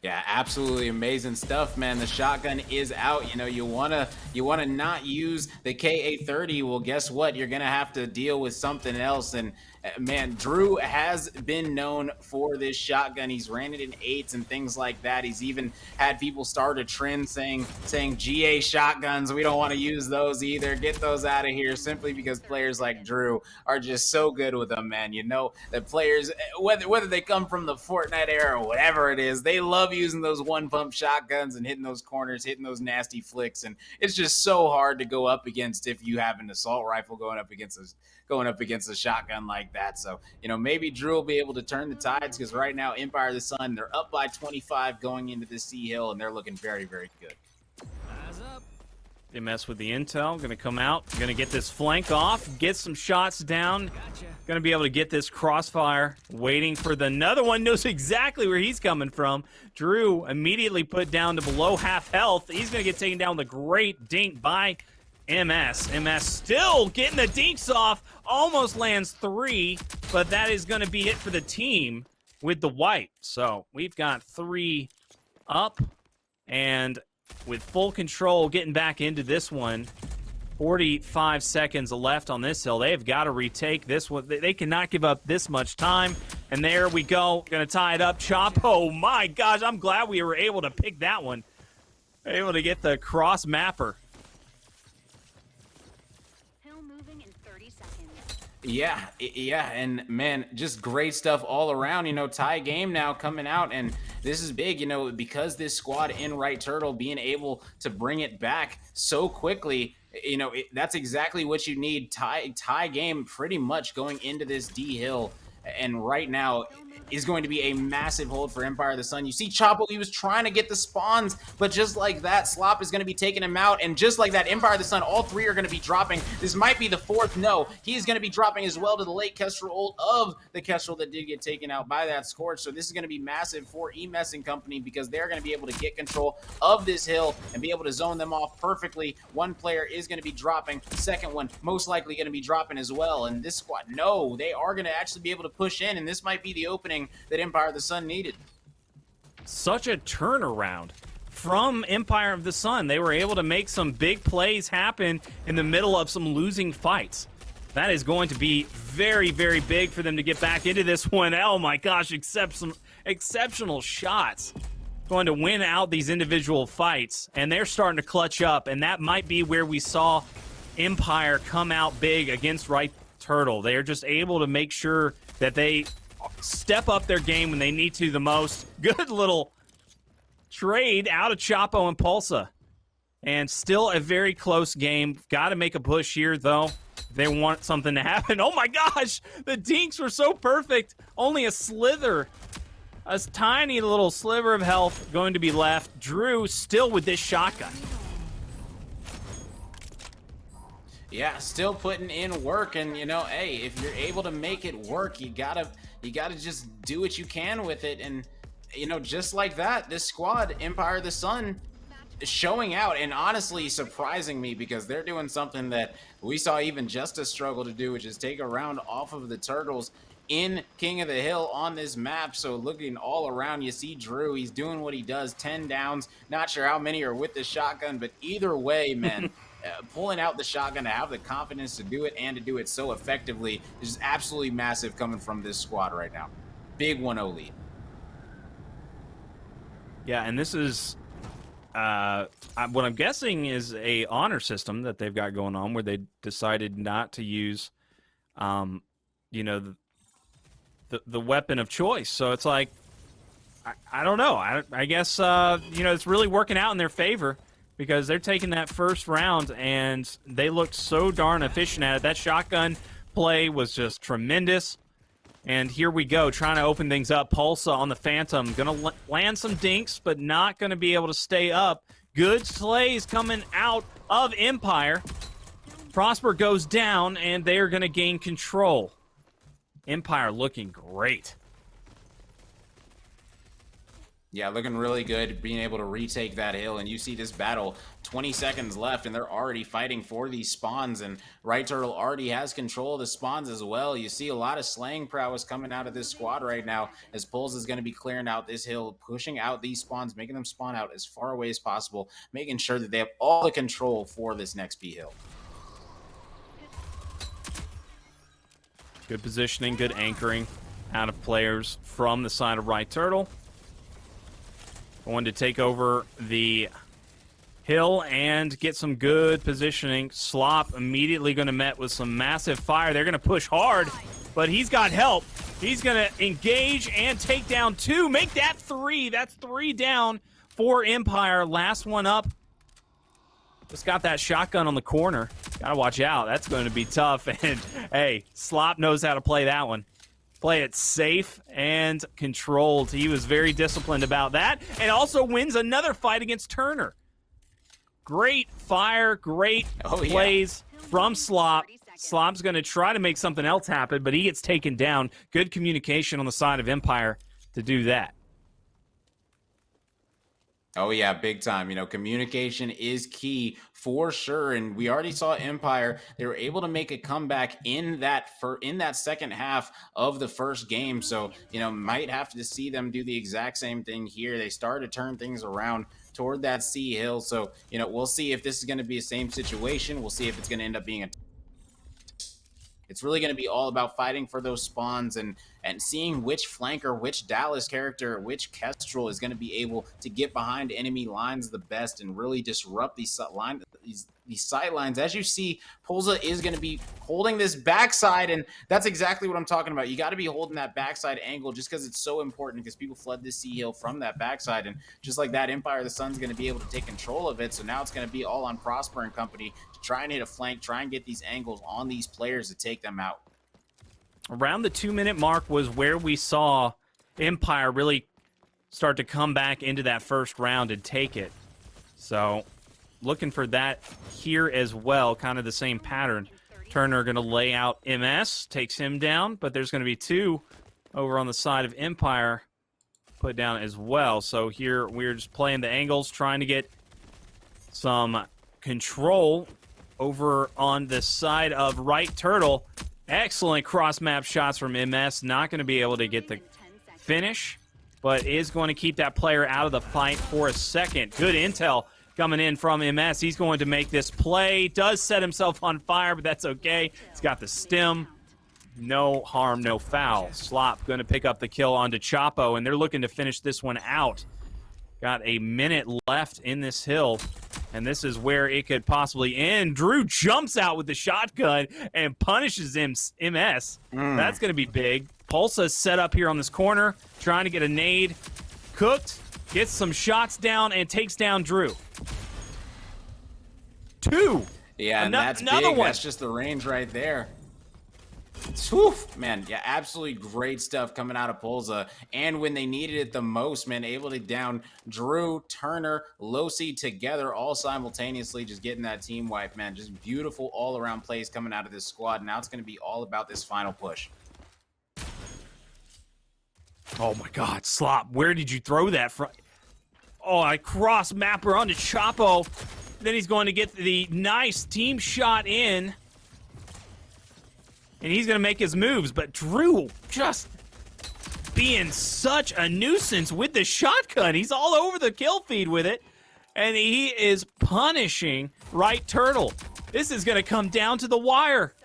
Yeah, absolutely amazing stuff, man. The shotgun is out. You wanna not use the K830. Well, guess what? You're gonna have to deal with something else. And man, Drew has been known for this shotgun. He's ran it in 8s and things like that. He's even had people start a trend saying GA shotguns. We don't want to use those either. Get those out of here, simply because players like Drew are just so good with them, man. That players, whether they come from the Fortnite era or whatever it is, they love using those one pump shotguns and hitting those corners, hitting those nasty flicks, and it's just so hard to go up against if you have an assault rifle going up against a shotgun like that. So maybe Drew will be able to turn the tides because right now Empire of the Sun, they're up by 25 going into the C hill, and they're looking very, very good. Eyes up. They mess with the intel. Going to come out. Going to get this flank off. Get some shots down. Gotcha. Going to be able to get this crossfire. Waiting for the another one. Knows exactly where he's coming from. Drew immediately put down to below half health. He's going to get taken down with a great dink by MS. MS still getting the dinks off. Almost lands 3. But that is going to be it for the team with the wipe. So we've got 3 up. And with full control getting back into this one, 45 seconds left on this hill. They have got to retake this one. They cannot give up this much time. And there we go. Going to tie it up. Chop. Oh my gosh, I'm glad we were able to pick that one. Able to get the cross mapper. Yeah, and man, just great stuff all around. Tie game now coming out, and this is big, because this squad in Right Turtle being able to bring it back so quickly, that's exactly what you need. Tie game pretty much going into this D hill, and right now is going to be a massive hold for Empire of the Sun. You see Chapo, he was trying to get the spawns, but just like that, Slop is going to be taking him out, and just like that, Empire of the Sun, all 3 are going to be dropping. This might be the 4th. No, he's going to be dropping as well to the late Kestrel ult of the Kestrel that did get taken out by that Scorch. So this is going to be massive for EMS and company because they're going to be able to get control of this hill and be able to zone them off perfectly. One player is going to be dropping. Second one most likely going to be dropping as well. And this squad, no, they are going to actually be able to push in, and this might be the opening that Empire of the Sun needed. Such a turnaround from Empire of the Sun. They were able to make some big plays happen in the middle of some losing fights. That is going to be very, very big for them to get back into this one. Oh my gosh, exceptional shots. Going to win out these individual fights, and they're starting to clutch up, and that might be where we saw Empire come out big against Right Turtle. They are just able to make sure that they step up their game when they need to the most. Good little trade out of Chapo and Pulsa. And still a very close game. Got to make a push here, though. They want something to happen. Oh my gosh! The dinks were so perfect. Only a slither. A tiny little sliver of health going to be left. Drew still with this shotgun. Yeah, still putting in work, and you know, hey, if you're able to make it work, you gotta just do what you can with it, and you know, just like that, this squad, Empire of the Sun, is showing out, and honestly surprising me because they're doing something that we saw even Justice struggle to do, which is take a round off of the Turtles in King of the Hill on this map. So looking all around, you see Drew, he's doing what he does, 10 downs, not sure how many are with the shotgun, but either way, man, pulling out the shotgun to have the confidence to do it and to do it so effectively is absolutely massive coming from this squad right now. Big 1-0 lead. Yeah, and this is what I'm guessing is a honor system that they've got going on where they decided not to use, you know, the weapon of choice. So it's like, I don't know. I guess, you know, it's really working out in their favor because they're taking that first round and they looked so darn efficient at it. That shotgun play was just tremendous. And here we go, trying to open things up. Pulsa on the Phantom. Going to land some dinks, but not going to be able to stay up. Good slays coming out of Empire. Prosper goes down, and they are going to gain control. Empire looking great. Yeah, looking really good, being able to retake that hill, and you see this battle, 20 seconds left, and they're already fighting for these spawns, and Right Turtle already has control of the spawns as well. You see a lot of slaying prowess coming out of this squad right now, as Pulse is going to be clearing out this hill, pushing out these spawns, making them spawn out as far away as possible, making sure that they have all the control for this next B hill. Good positioning, good anchoring out of players from the side of Right Turtle. Going to take over the hill and get some good positioning. Slop immediately going to met with some massive fire. They're going to push hard, but he's got help. He's going to engage and take down 2. Make that 3. That's 3 down for Empire. Last one up. Just got that shotgun on the corner. Got to watch out. That's going to be tough. And, hey, Slop knows how to play that one. Play it safe and controlled. He was very disciplined about that. And also wins another fight against Turner. Great fire, great plays from Slop. Slop's going to try to make something else happen, but he gets taken down. Good communication on the side of Empire to do that. Oh yeah, big time. You know, communication is key for sure, and we already saw Empire. They were able to make a comeback in that second half of the first game. So you know, might have to see them do the exact same thing here. They started to turn things around toward that C hill. So you know, we'll see if this is going to be the same situation. We'll see if it's going to end up being a. It's really going to be all about fighting for those spawns and seeing which flanker, which Dallas character, which Kestrel is going to be able to get behind enemy lines the best and really disrupt these sidelines. As you see, Pulsa is going to be holding this backside, and that's exactly what I'm talking about. You got to be holding that backside angle just because it's so important, because people flood this C hill from that backside, and just like that, Empire of the Sun's going to be able to take control of it. So now it's going to be all on Prosper and company to try and hit a flank, try and get these angles on these players to take them out. Around the 2-minute mark was where we saw Empire really start to come back into that first round and take it. So looking for that here as well, kind of the same pattern. Turner going to lay out MS, takes him down, but there's going to be 2 over on the side of Empire put down as well. So here we're just playing the angles, trying to get some control over on the side of Right Turtle. Excellent cross-map shots from MS. Not going to be able to get the finish, but is going to keep that player out of the fight for a second. Good intel coming in from MS. He's going to make this play. Does set himself on fire, but that's okay. He's got the stim. No harm, no foul. Slop going to pick up the kill onto Chapo, and they're looking to finish this one out. Got a minute left in this hill. And this is where it could possibly end. Drew jumps out with the shotgun and punishes MS. That's going to be big. Pulsa's set up here on this corner, trying to get a nade. Cooked, gets some shots down, and takes down Drew. 2. Yeah, and that's another big. one. That's just the range right there. Oof, man, yeah, absolutely great stuff coming out of Pulsa. And when they needed it the most, man, able to down Drew, Turner, Losi together all simultaneously, just getting that team wipe, man. Just beautiful all-around plays coming out of this squad. Now it's going to be all about this final push. Oh my God, Slop, where did you throw that from? Oh, I cross mapper onto Chapo. Then he's going to get the nice team shot in. And he's going to make his moves, but Drew just being such a nuisance with the shotgun. He's all over the kill feed with it, and he is punishing Right Turtle. This is going to come down to the wire.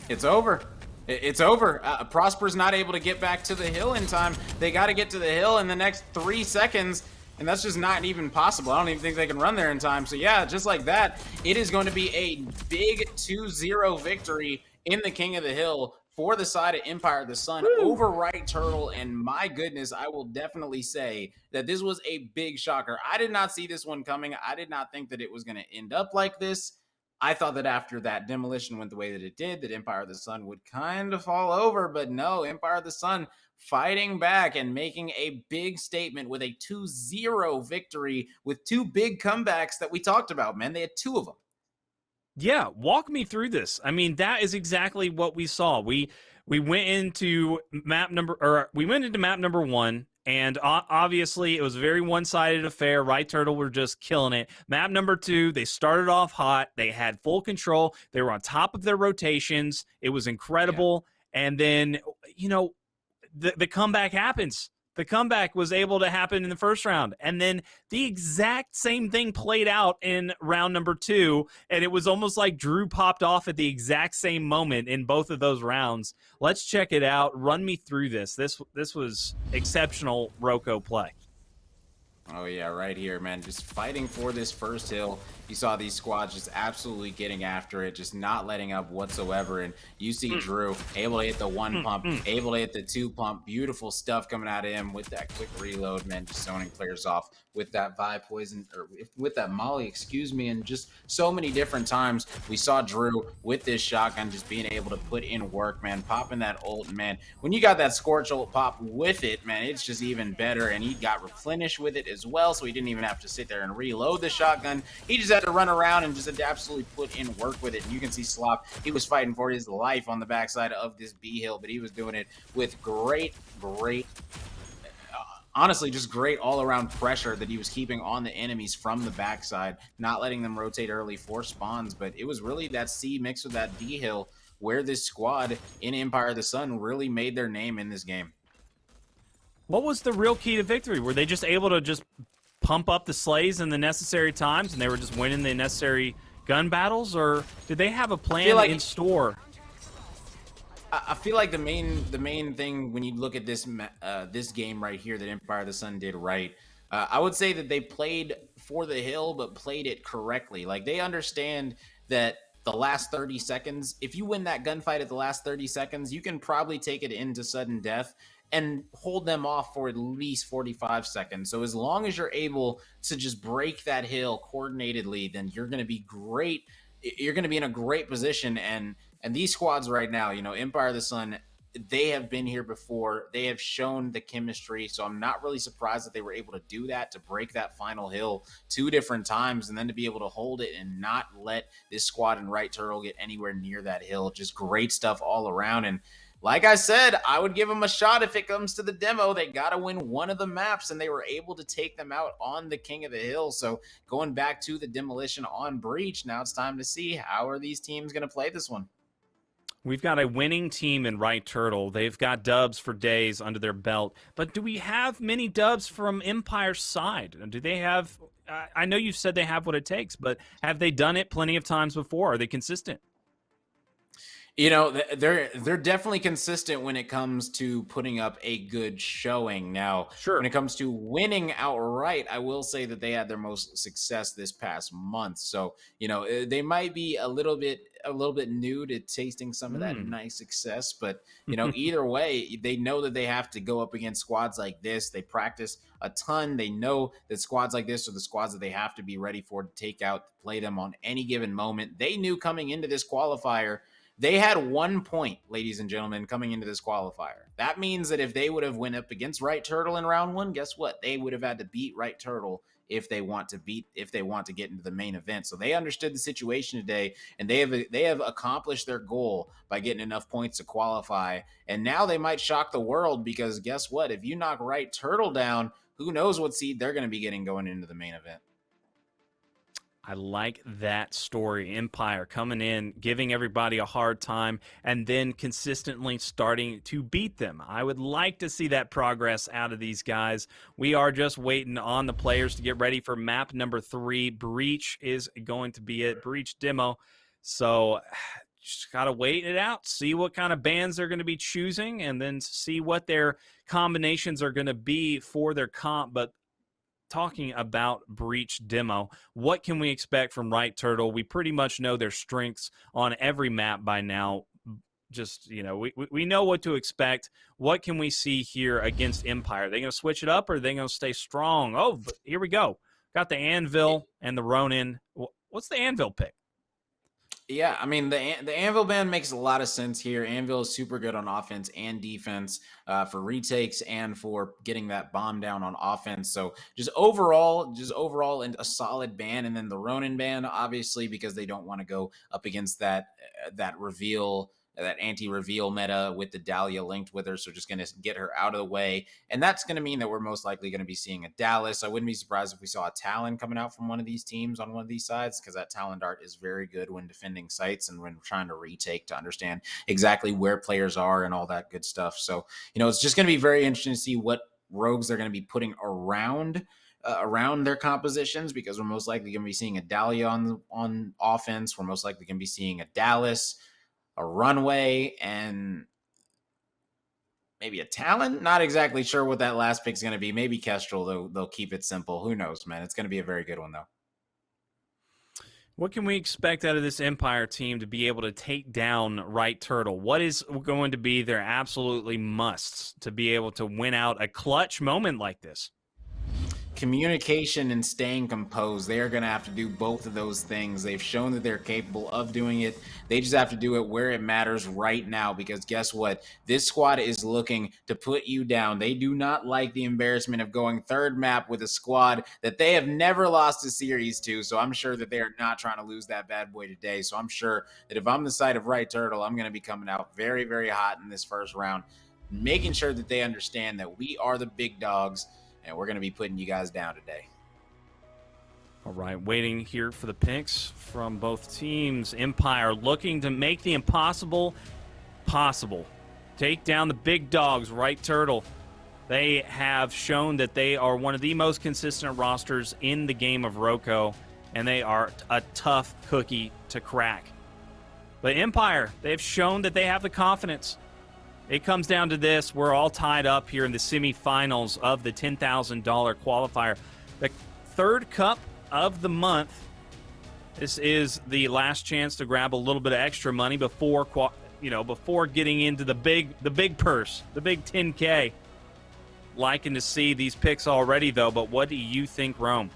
It's over. It's over. Prosper's not able to get back to the hill in time. They got to get to the hill in the next 3 seconds. And that's just not even possible. I don't even think they can run there in time. So yeah, just like that, it is going to be a big 2-0 victory in the King of the Hill for the side of Empire of the Sun over Right Turtle. And my goodness, I will definitely say that this was a big shocker. I did not see this one coming. I did not think that it was going to end up like this. I thought that after that demolition went the way that it did, that Empire of the Sun would kind of fall over. But no, Empire of the Sun fighting back and making a big statement with a 2-0 victory with 2 big comebacks that we talked about, man. They had 2 of them. Yeah, walk me through this. I mean, that is exactly what we saw. We went into map number 1, and obviously it was a very one-sided affair. Right Turtle were just killing it. Map number 2, they started off hot. They had full control. They were on top of their rotations. It was incredible. Yeah. And then, you know, the comeback happens. The comeback was able to happen in the first round. And then the exact same thing played out in round number 2. And it was almost like Drew popped off at the exact same moment in both of those rounds. Let's check it out. Run me through this. This was exceptional Roco play. Oh, yeah, right here, man. Just fighting for this first hill. You saw these squads just absolutely getting after it, just not letting up whatsoever. And you see Drew able to hit the 1 pump, able to hit the 2 pump. Beautiful stuff coming out of him with that quick reload, man, just zoning players off with that Vi poison, or with that Molly, excuse me. And just so many different times we saw Drew with this shotgun just being able to put in work, man, popping that ult. Man, when you got that Scorch ult pop with it, man, it's just even better. And he got replenished with it as well, so he didn't even have to sit there and reload the shotgun. He just had to run around and just absolutely put in work with it. And you can see Slop, he was fighting for his life on the backside of this B hill, but he was doing it with great, honestly, just great all-around pressure that he was keeping on the enemies from the backside, not letting them rotate early for spawns. But it was really that C mixed with that D hill where this squad in Empire of the Sun really made their name in this game. What was the real key to victory? Were they just able to just pump up the slays in the necessary times and they were just winning the necessary gun battles, or did they have a plan in store? I feel like the main thing when you look at this this game right here that Empire of the Sun did right, I would say that they played for the hill, but played it correctly. Like, they understand that the last 30 seconds, if you win that gunfight at the last 30 seconds, you can probably take it into sudden death and hold them off for at least 45 seconds. So as long as you're able to just break that hill coordinatedly, then you're going to be great. You're going to be in a great position. And these squads right now, you know, Empire of the Sun, they have been here before. They have shown the chemistry. So I'm not really surprised that they were able to do that, to break that final hill 2 different times, and then to be able to hold it and not let this squad and Right Turtle get anywhere near that hill. Just great stuff all around. And like I said, I would give them a shot if it comes to the demo. They got to win one of the maps, and they were able to take them out on the King of the Hill. So going back to the demolition on Breach, now it's time to see how are these teams going to play this one. We've got a winning team in Right Turtle. They've got dubs for days under their belt. But do we have many dubs from Empire's side? Do they have... I know you said they have what it takes, but have they done it plenty of times before? Are they consistent? They're definitely consistent when it comes to putting up a good showing. Now, when Sure. it comes to winning outright, I will say that they had their most success this past month. So, they might be a little bit new to tasting some of that Mm. nice success, but either way, they know that they have to go up against squads like this. They practice a ton. They know that squads like this are the squads that they have to be ready for, to take out, to play them on any given moment. They knew coming into this qualifier they had 1 point, ladies and gentlemen, coming into this qualifier. That means that if they would have went up against Right Turtle in round one, guess what? They would have had to beat Right Turtle if they want to get into the main event. So they understood the situation today, and they have accomplished their goal by getting enough points to qualify. And now they might shock the world, because guess what? If you knock Right Turtle down, who knows what seed they're going to be getting going into the main event. I like that story. Empire coming in, giving everybody a hard time, and then consistently starting to beat them. I would like to see that progress out of these guys. We are just waiting on the players to get ready for map number 3. Breach is going to be it. Breach demo. So just got to wait it out, see what kind of bands they're going to be choosing, and then see what their combinations are going to be for their comp. But talking about Breach demo, what can we expect from Right Turtle? We pretty much know their strengths on every map by now. Just, we know what to expect. What can we see here against Empire? Are they going to switch it up, or are they going to stay strong? Oh, but here we go. Got the Anvil and the Ronin. What's the Anvil pick? Yeah, I mean the Anvil band makes a lot of sense here. Anvil is super good on offense and defense, for retakes and for getting that bomb down on offense. So just overall, and a solid band. And then the Ronin band, obviously, because they don't want to go up against that reveal. That anti-reveal meta with the Dahlia linked with her, so just going to get her out of the way, and that's going to mean that we're most likely going to be seeing a Dallas. I wouldn't be surprised if we saw a Talon coming out from one of these teams on one of these sides, because that Talon dart is very good when defending sites and when trying to retake, to understand exactly where players are and all that good stuff. So it's just going to be very interesting to see what rogues they're going to be putting around their compositions, because we're most likely going to be seeing a Dahlia on offense. We're most likely going to be seeing a Dallas, a Runway, and maybe a Talon. Not exactly sure what that last pick is going to be. Maybe Kestrel. They'll keep it simple. Who knows, man? It's going to be a very good one, though. What can we expect out of this Empire team to be able to take down Right Turtle? What is going to be their absolutely musts to be able to win out a clutch moment like this? Communication and staying composed. They are going to have to do both of those things. They've shown that they're capable of doing it. They just have to do it where it matters right now, because guess what? This squad is looking to put you down. They do not like the embarrassment of going third map with a squad that they have never lost a series to. So I'm sure that they are not trying to lose that bad boy today. So I'm sure that if I'm the side of Right Turtle, I'm going to be coming out very, very hot in this first round, making sure that they understand that we are the big dogs, and we're going to be putting you guys down today. All right, waiting here for the picks from both teams. Empire looking to make the impossible possible. Take down the big dogs, Right Turtle. They have shown that they are one of the most consistent rosters in the game of Roco, and they are a tough cookie to crack. But Empire, they've shown that they have the confidence. It comes down to this. We're all tied up here in the semifinals of the $10,000 qualifier. The third cup of the month. This is the last chance to grab a little bit of extra money before getting into the big purse, the big 10K. Liking to see these picks already, though, but what do you think, Rome?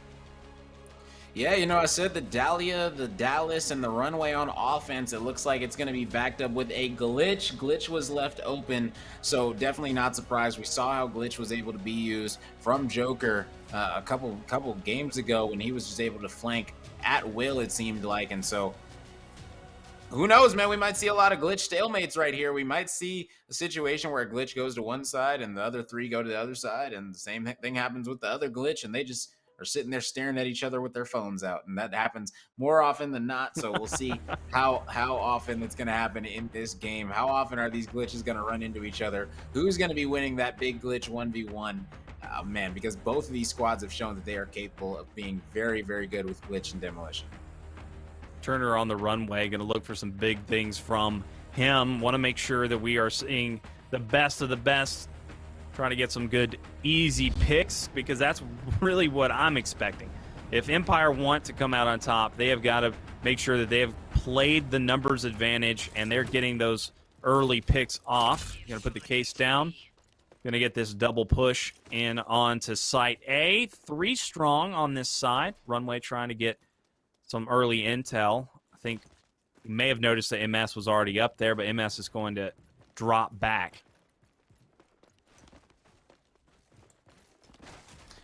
Yeah, I said the Dahlia, the Dallas, and the Runway on offense. It looks like it's going to be backed up with a Glitch. Glitch was left open, so definitely not surprised. We saw how Glitch was able to be used from Joker a couple games ago, when he was just able to flank at will, it seemed like. And so who knows, man? We might see a lot of Glitch stalemates right here. We might see a situation where a Glitch goes to one side and the other three go to the other side, and the same thing happens with the other Glitch, and they just are sitting there staring at each other with their phones out, and that happens more often than not. So we'll see how often it's going to happen in this game. How often are these glitches going to run into each other? Who's going to be winning that big glitch 1v1? Man, because both of these squads have shown that they are capable of being very, very good with glitch and demolition. Turner on the Runway, going to look for some big things from him. Want to make sure that we are seeing the best of the best. Trying to get some good, easy picks, because that's really what I'm expecting. If Empire want to come out on top, they have got to make sure that they have played the numbers advantage and they're getting those early picks off. Going to put the case down. Going to get this double push in onto Site A. 3 strong on this side. Runway trying to get some early intel. I think you may have noticed that MS was already up there, but MS is going to drop back.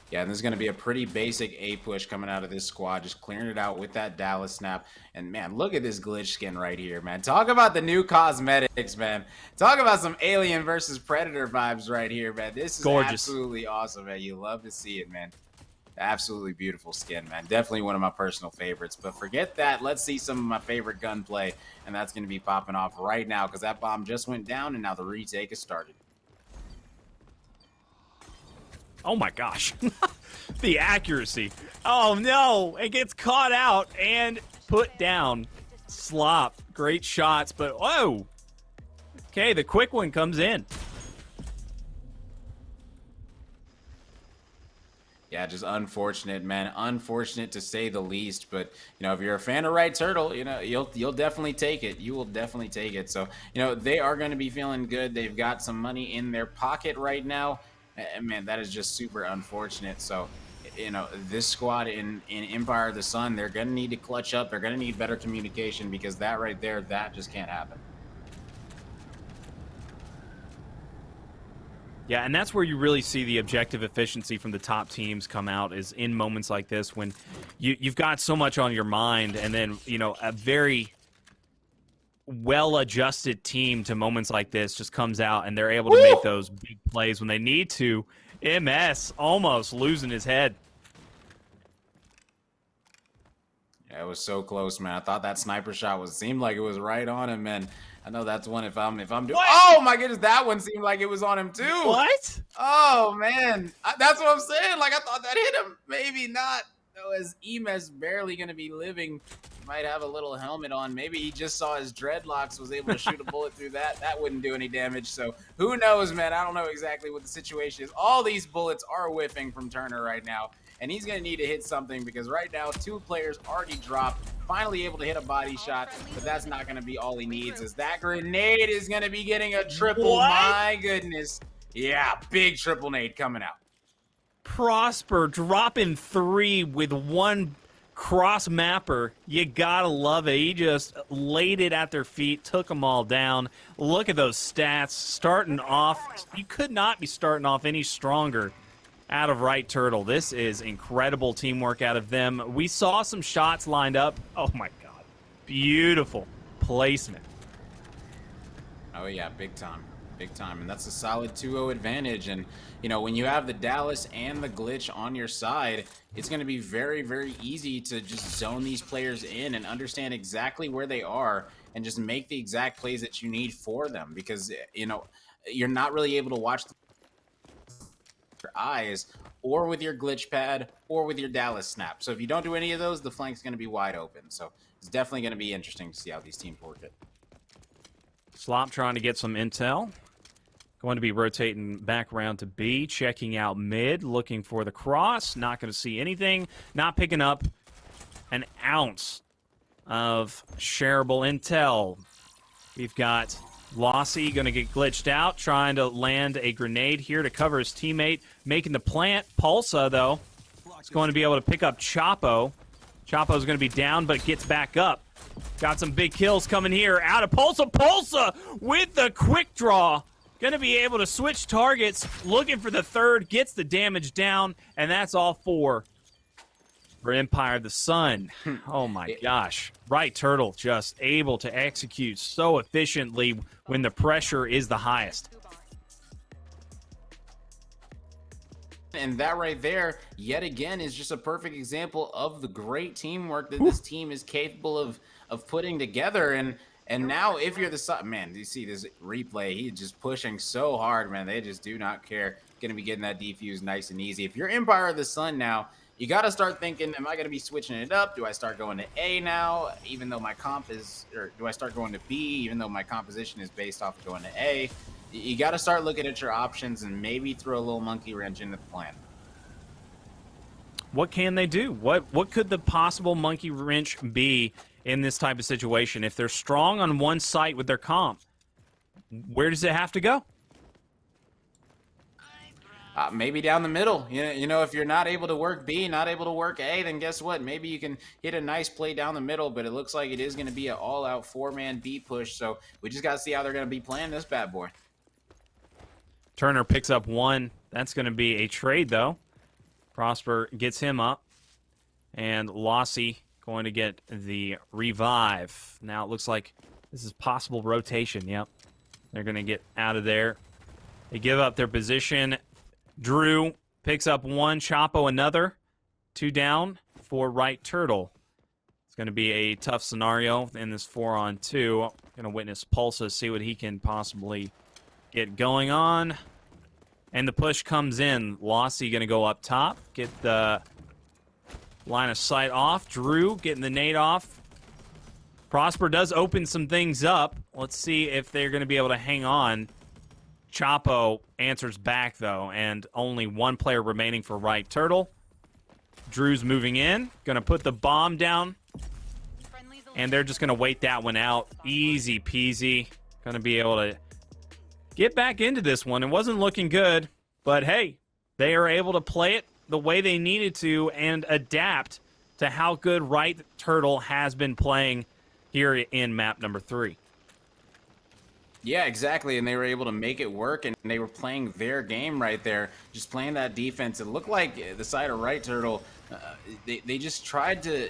Yeah, and there's going to be a pretty basic A push coming out of this squad, just clearing it out with that Dallas snap. And man, look at this glitch skin right here, man. Talk about the new cosmetics, man. Talk about some Alien versus Predator vibes right here, man. This is gorgeous. Absolutely awesome, man. You love to see it, man. Absolutely beautiful skin, man. Definitely one of my personal favorites. But forget that. Let's see some of my favorite gunplay, and that's going to be popping off right now because that bomb just went down, and now the retake is started. Oh my gosh. The accuracy. Oh no. It gets caught out and put down. Slop. Great shots, but whoa. Okay, the quick one comes in. Yeah, just unfortunate, man. Unfortunate to say the least. But if you're a fan of Right Turtle, you'll definitely take it. You will definitely take it. So they are going to be feeling good. They've got some money in their pocket right now. And man, that is just super unfortunate. So this squad in Empire of the Sun, they're going to need to clutch up. They're going to need better communication, because that right there, that just can't happen. Yeah, and that's where you really see the objective efficiency from the top teams come out, is in moments like this when you've got so much on your mind, and then a very well-adjusted team to moments like this just comes out and they're able to make those big plays when they need to. MS almost losing his head. Yeah, it was so close, man. I thought that sniper shot seemed like it was right on him, man. I know that's one if I'm doing. What? Oh my goodness, that one seemed like it was on him too. What? Oh man, that's what I'm saying. Like, I thought that hit him. Maybe not. Though, as Emes barely gonna be living. Might have a little helmet on. Maybe he just saw his dreadlocks, was able to shoot a bullet through that. That wouldn't do any damage. So who knows, man? I don't know exactly what the situation is. All these bullets are whiffing from Turner right now, and he's going to need to hit something, because right now 2 players already dropped, finally able to hit a body shot, but that's not going to be all he needs, as that grenade is going to be getting a triple. What? My goodness. Yeah, big triple nade coming out. Prosper dropping 3 with 1 cross mapper. You gotta love it. He just laid it at their feet, took them all down. Look at those stats. Starting off, you could not be starting off any stronger out of Right Turtle. This is incredible teamwork out of them. We saw some shots lined up. Oh my god. Beautiful placement. Oh yeah, big time. Big time. And that's a solid 2-0 advantage. And when you have the Dallas and the glitch on your side, it's going to be very, very easy to just zone these players in and understand exactly where they are and just make the exact plays that you need for them, because you're not really able to watch your eyes or with your glitch pad or with your Dallas snap. So if you don't do any of those, the flank's going to be wide open. So it's definitely going to be interesting to see how these teams work it. Slop trying to get some intel. Going to be rotating back around to B, checking out mid, looking for the cross. Not going to see anything. Not picking up an ounce of shareable intel. We've got Lossy going to get glitched out, trying to land a grenade here to cover his teammate. Making the plant. Pulsa, though, is going to be able to pick up Chapo. Chapo's going to be down, but gets back up. Got some big kills coming here out of Pulsa. Pulsa with the quick draw. Going to be able to switch targets, looking for the third, gets the damage down, and that's all for Empire of the Sun. Oh my gosh. Right Turtle just able to execute so efficiently when the pressure is the highest. And that right there, yet again, is just a perfect example of the great teamwork that this team is capable of putting together. And now, if you're the side, man, you see this replay, he's just pushing so hard, man. They just do not care. Going to be getting that defuse nice and easy. If you're Empire of the Sun now, you got to start thinking, am I going to be switching it up? Do I start going to A now, even though my comp is, or do I start going to B, even though my composition is based off of going to A? You got to start looking at your options and maybe throw a little monkey wrench into the plan. What can they do? What could the possible monkey wrench be in this type of situation? If they're strong on one site with their comp, where does it have to go? Maybe down the middle. If you're not able to work B, not able to work A, then guess what? Maybe you can hit a nice play down the middle, but it looks like it is going to be an all-out 4-man B push, so we just got to see how they're going to be playing this bad boy. Turner picks up 1. That's going to be a trade, though. Prosper gets him up, and Lossy going to get the revive. Now it looks like this is possible rotation. Yep. They're going to get out of there. They give up their position. Drew picks up 1, Chapo another. 2 down for Right Turtle. It's going to be a tough scenario in this 4-on-2. Going to witness Pulsa, see what he can possibly get going on. And the push comes in. Lossy going to go up top, get the line of sight off. Drew getting the nade off. Prosper does open some things up. Let's see if they're going to be able to hang on. Chapo answers back, though, and only 1 player remaining for Right Turtle. Drew's moving in. Going to put the bomb down. And they're just going to wait that one out. Easy peasy. Going to be able to get back into this one. It wasn't looking good, but hey, they are able to play it the way they needed to and adapt to how good Right Turtle has been playing here in map number 3. Yeah, exactly, and they were able to make it work, and they were playing their game right there, just playing that defense. It looked like the side of Right Turtle, they just tried to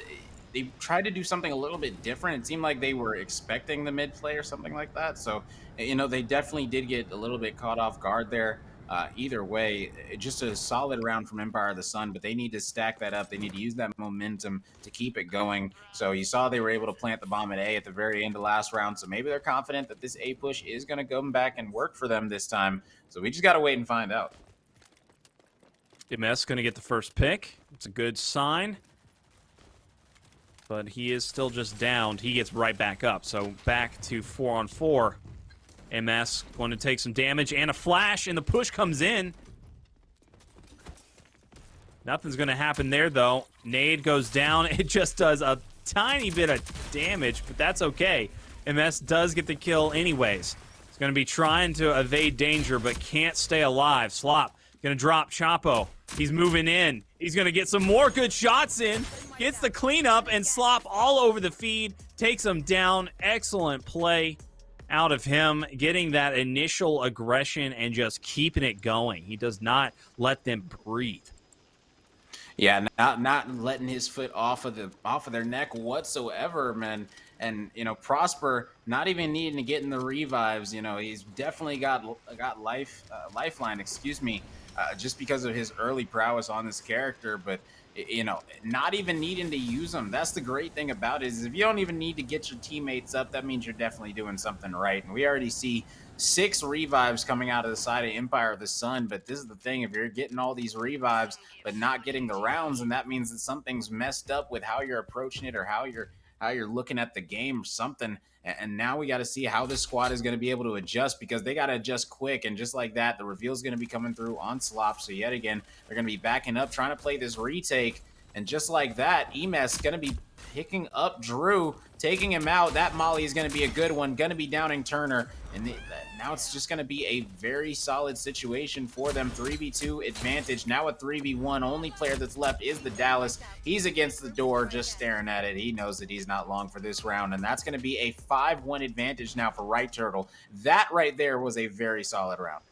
do something a little bit different. It seemed like they were expecting the mid play or something like that. So, they definitely did get a little bit caught off guard there. Either way, just a solid round from Empire of the Sun, but they need to stack that up. They need to use that momentum to keep it going. So you saw they were able to plant the bomb at A at the very end of last round. So maybe they're confident that this A push is going to come back and work for them this time. So we just got to wait and find out. MS going to get the first pick. It's a good sign. But he is still just downed. He gets right back up. So back to 4-on-4. MS going to take some damage and a flash, and the push comes in. Nothing's going to happen there, though. Nade goes down. It just does a tiny bit of damage, but that's okay. MS does get the kill anyways. He's going to be trying to evade danger, but can't stay alive. Slop going to drop Chapo. He's moving in. He's going to get some more good shots in. Gets the cleanup, and Slop all over the feed. Takes him down. Excellent play out of him, getting that initial aggression and just keeping it going. He does not let them breathe. Yeah, not letting his foot off of their neck whatsoever, man. And Prosper not even needing to get in the revives. He's definitely got lifeline. Excuse me, just because of his early prowess on this character, but. Not even needing to use them. That's the great thing about it, is if you don't even need to get your teammates up, that means you're definitely doing something right. And we already see 6 revives coming out of the side of Empire of the Sun. But this is the thing, if you're getting all these revives but not getting the rounds, then that means that something's messed up with how you're approaching it or how you're looking at the game or something. And now we got to see how this squad is going to be able to adjust, because they got to adjust quick. And just like that, the reveal is going to be coming through on Slop. So yet again, they're going to be backing up, trying to play this retake. And just like that, EMS is going to be picking up Drew, taking him out. That molly is going to be a good one, going to be downing Turner. And now it's just going to be a very solid situation for them. 3v2 advantage. Now a 3v1. Only player that's left is the Dallas. He's against the door, just staring at it. He knows that he's not long for this round. And that's going to be a 5-1 advantage now for Right Turtle. That right there was a very solid round.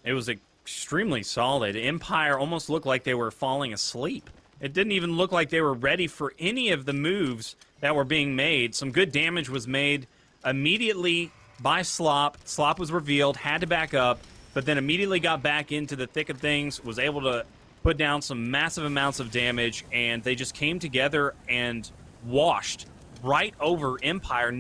It was extremely solid. Empire almost looked like they were falling asleep. It didn't even look like they were ready for any of the moves that were being made. Some good damage was made immediately by Slop. Slop was revealed, had to back up, but then immediately got back into the thick of things, was able to put down some massive amounts of damage, and they just came together and washed right over Empire.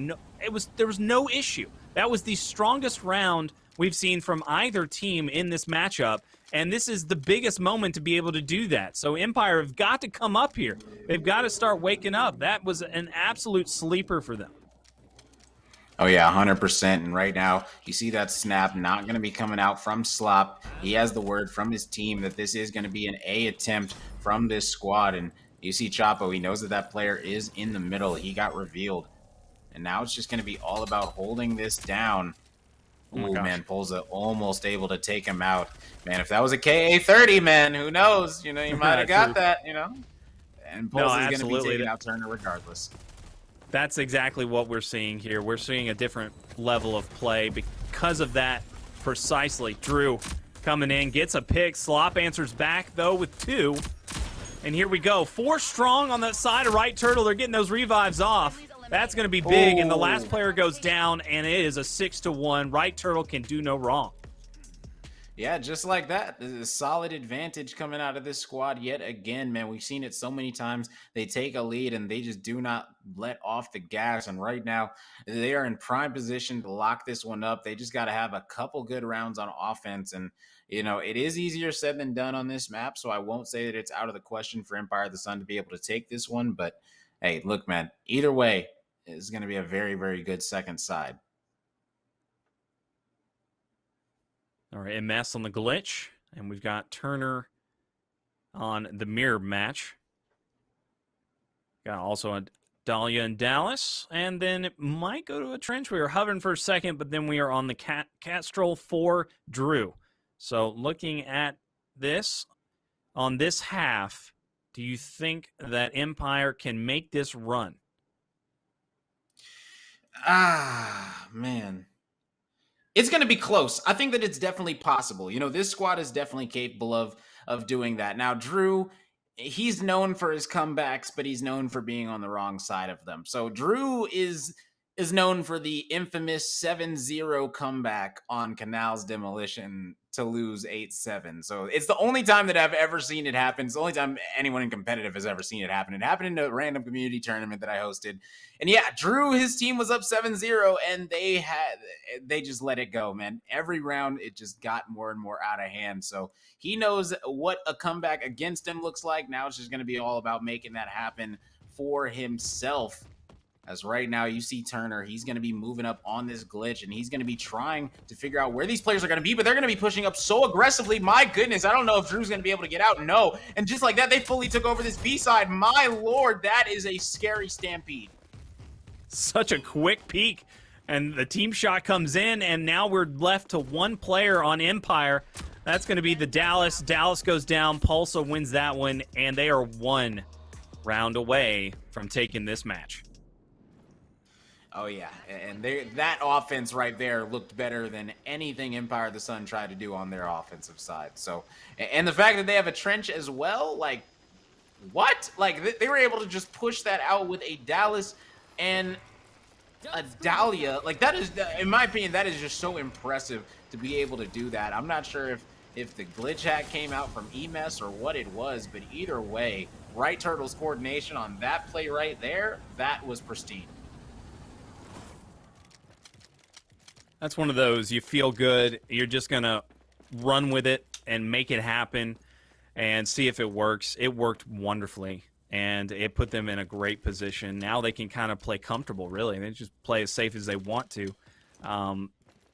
There was no issue. That was the strongest round we've seen from either team in this matchup, and this is the biggest moment to be able to do that. So Empire have got to come up here. They've got to start waking up. That was an absolute sleeper for them. Oh yeah, 100%. And right now, you see that snap not going to be coming out from Slop. He has the word from his team that this is going to be an A attempt from this squad. And you see Chapo, he knows that that player is in the middle. He got revealed. And now it's just going to be all about holding this down. Oh my Ooh, gosh. man, Polza almost able to take him out. Man, if that was a KA-30, man, who knows? You know, you might have got that, you know? And No, Polza's going to be absolutely. taking out Turner regardless. That's exactly what we're seeing here. We're seeing a different level of play because of that precisely. Drew coming in, gets a pick. Slop answers back, though, with 2. And here we go. 4 strong on that side of Right Turtle. They're getting those revives off. That's going to be big, and the last player goes down, and it is a 6-1. Right Turtle can do no wrong. Yeah, just like that. A solid advantage coming out of this squad yet again, man. We've seen it so many times. They take a lead and they just do not let off the gas. And right now, they are in prime position to lock this one up. They just got to have a couple good rounds on offense. And, you know, it is easier said than done on this map. So I won't say that it's out of the question for Empire of the Sun to be able to take this one. But hey, look, man, either way, it's going to be a very, very good second side. All right, MS on the glitch, and we've got Turner on the mirror match. Got also a Dahlia and Dallas, and then it might go to a trench. We were hovering for a second, but then we are on the Castrol for Drew. So looking at this, on this half, do you think that Empire can make this run? Ah, man. It's going to be close. I think that it's definitely possible. You know, this squad is definitely capable of doing that. Now, Drew, he's known for his comebacks, but he's known for being on the wrong side of them. So Drew is known for the infamous 7-0 comeback on Canal's Demolition to lose 8-7. So it's the only time that I've ever seen it happen. It's the only time anyone in competitive has ever seen it happen. It happened in a random community tournament that I hosted. And yeah, Drew, his team was up 7-0 and they just let it go, man. Every round it just got more and more out of hand. So he knows what a comeback against him looks like. Now it's just going to be all about making that happen for himself. As right now, you see Turner, he's going to be moving up on this glitch, and he's going to be trying to figure out where these players are going to be, but they're going to be pushing up so aggressively. My goodness, I don't know if Drew's going to be able to get out. No. And just like that, they fully took over this B side. My lord, that is a scary stampede. Such a quick peek, and the team shot comes in, and now we're left to 1 player on Empire. That's going to be the Dallas. Dallas goes down. Pulsa wins that one, and they are 1 round away from taking this match. Oh, yeah. And that offense right there looked better than anything Empire of the Sun tried to do on their offensive side. So, and the fact that they have a trench as well, like, what? Like, they were able to just push that out with a Dallas and a Dahlia. Like, that is, in my opinion, that is just so impressive to be able to do that. I'm not sure if the glitch hack came out from EMS or what it was, but either way, Right Turtle's coordination on that play right there, that was pristine. That's one of those, you feel good, you're just going to run with it and make it happen and see if it works. It worked wonderfully, and it put them in a great position. Now they can kind of play comfortable, really. They just play as safe as they want to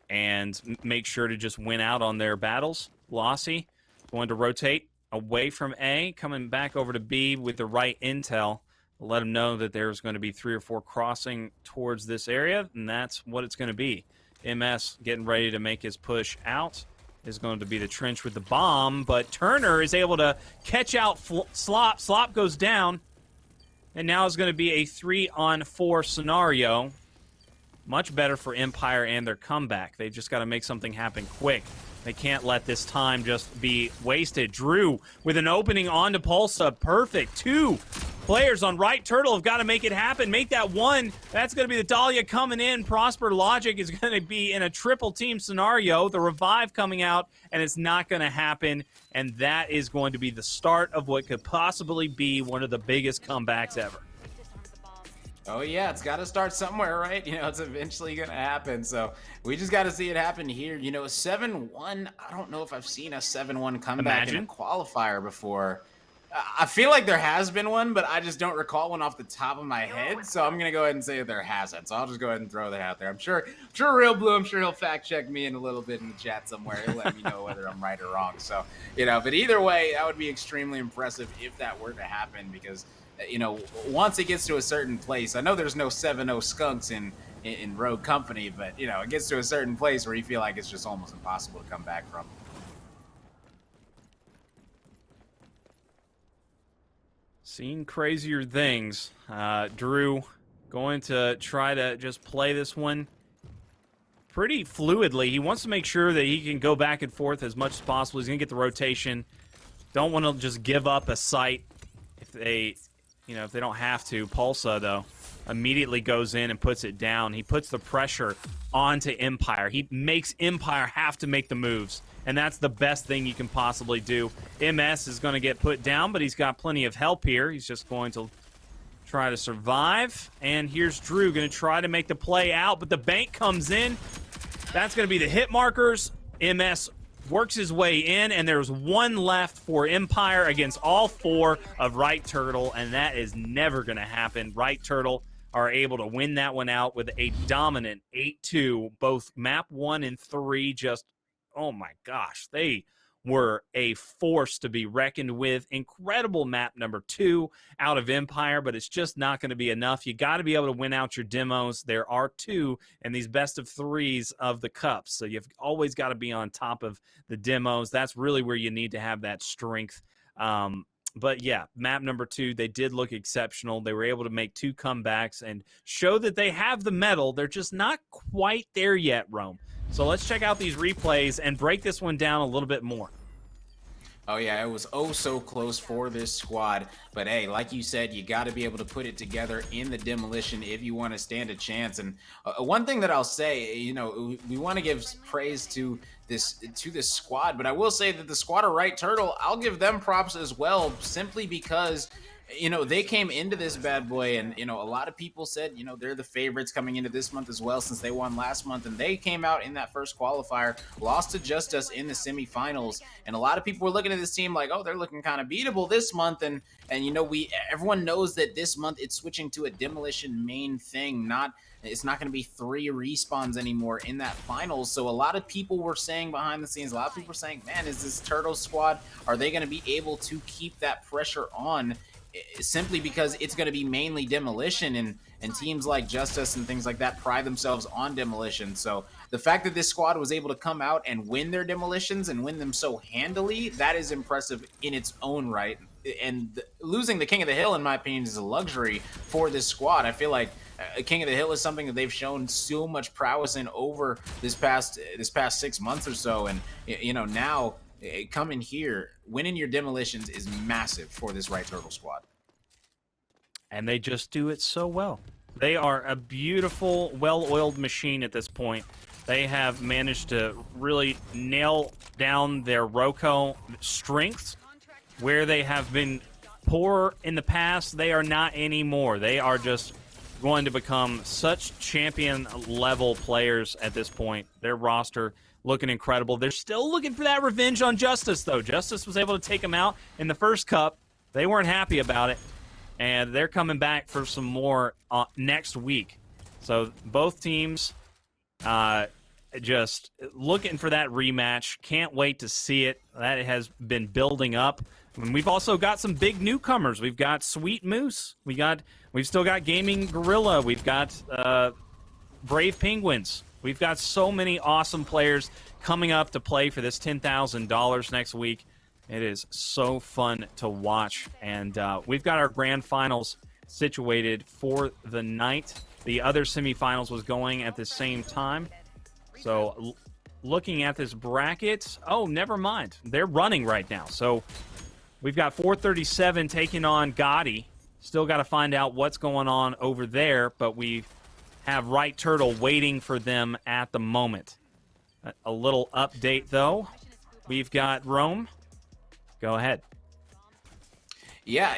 and make sure to just win out on their battles. Lossy going to rotate away from A, coming back over to B with the right intel. Let them know that there's going to be 3 or 4 crossing towards this area, and that's what it's going to be. MS getting ready to make his push out is going to be the trench with the bomb, but Turner is able to catch out Slop. Slop goes down, and now it's going to be a 3-on-4 scenario. Much better for Empire and their comeback. They've just got to make something happen quick. They can't let this time just be wasted. Drew with an opening onto Pulsa. Perfect. 2 players on Right Turtle have got to make it happen. Make that 1. That's going to be the Dahlia coming in. Prosper Logic is going to be in a triple team scenario. The revive coming out, and it's not going to happen. And that is going to be the start of what could possibly be one of the biggest comebacks ever. Oh yeah, it's got to start somewhere, right? It's eventually going to happen. So we just got to see it happen here. 7-1. I don't know if I've seen a 7-1 comeback in a Imagine. qualifier before. I feel like there has been one, but I just don't recall one off the top of my head. So I'm gonna go ahead and say there hasn't. So I'll just go ahead and throw that out there. I'm sure Real Blue. I'm sure he'll fact check me in a little bit in the chat somewhere. He'll let me know whether I'm right or wrong. So but either way, that would be extremely impressive if that were to happen because once it gets to a certain place, I know there's no 7-0 skunks in Rogue Company, but it gets to a certain place where you feel like it's just almost impossible to come back from. Seen crazier things. Drew going to try to just play this one pretty fluidly. He wants to make sure that he can go back and forth as much as possible. He's going to get the rotation. Don't want to just give up a site if they don't have to. Pulsa, though, immediately goes in and puts it down. He puts the pressure onto Empire. He makes Empire have to make the moves, and that's the best thing you can possibly do. MS is going to get put down, but he's got plenty of help here. He's just going to try to survive, and here's Drew going to try to make the play out, but the bank comes in. That's going to be the hit markers. MS works his way in, and there's one left for Empire against all four of Right Turtle, and that is never going to happen. Right Turtle are able to win that one out with a dominant 8-2. Both map 1 and 3 just, oh my gosh, they were a force to be reckoned with. Incredible map number 2 out of Empire, but it's just not going to be enough. You got to be able to win out your demos. There are 2 in these best of 3s of the cups, so you've always got to be on top of the demos. That's really where you need to have that strength. But yeah, map number 2, they did look exceptional. They were able to make 2 comebacks and show that they have the metal. They're just not quite there yet, Rome. So let's check out these replays and break this one down a little bit more. Oh yeah, it was oh so close for this squad. But hey, like you said, you got to be able to put it together in the demolition if you want to stand a chance. And one thing that I'll say, we want to give praise to this squad, but I will say that the squad of Right Turtle, I'll give them props as well, simply because they came into this bad boy, and a lot of people said they're the favorites coming into this month as well, since they won last month, and they came out in that first qualifier, lost to Just Us in the semifinals, and a lot of people were looking at this team like, oh, they're looking kind of beatable this month, and everyone knows that this month it's switching to a demolition main thing. It's not going to be 3 respawns anymore in that finals. So a lot of people were saying behind the scenes, a lot of people were saying, man, is this Turtle squad, are they going to be able to keep that pressure on? Simply because it's going to be mainly demolition, and teams like Justice and things like that pride themselves on demolition. So the fact that this squad was able to come out and win their demolitions and win them so handily, that is impressive in its own right. And losing the King of the Hill, in my opinion, is a luxury for this squad. I feel like King of the Hill is something that they've shown so much prowess in over this past 6 months or so, and now coming here, winning your demolitions is massive for this Right Turtle squad. And they just do it so well. They are a beautiful, well-oiled machine at this point. They have managed to really nail down their Roco strengths. Where they have been poor in the past, they are not anymore. They are just going to become such champion-level players at this point. Their roster looking incredible. They're still looking for that revenge on Justice, though. Justice was able to take them out in the first cup. They weren't happy about it, and they're coming back for some more next week. So both teams just looking for that rematch. Can't wait to see it. That has been building up. And we've also got some big newcomers. We've got Sweet Moose. We've still got Gaming Gorilla. We've got Brave Penguins. We've got so many awesome players coming up to play for this $10,000 next week. It is so fun to watch. And we've got our grand finals situated for the night. The other semifinals was going at the same time. So looking at this bracket, oh, never mind. They're running right now. So we've got 437 taking on Gotti. Still got to find out what's going on over there, but we have Right Turtle waiting for them at the moment. A little update, though. We've got Rome. Go ahead. Yeah,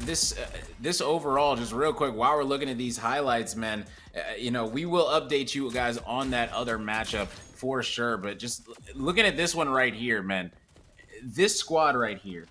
this overall, just real quick, while we're looking at these highlights, man, we will update you guys on that other matchup for sure. But just looking at this one right here, man, this squad right here.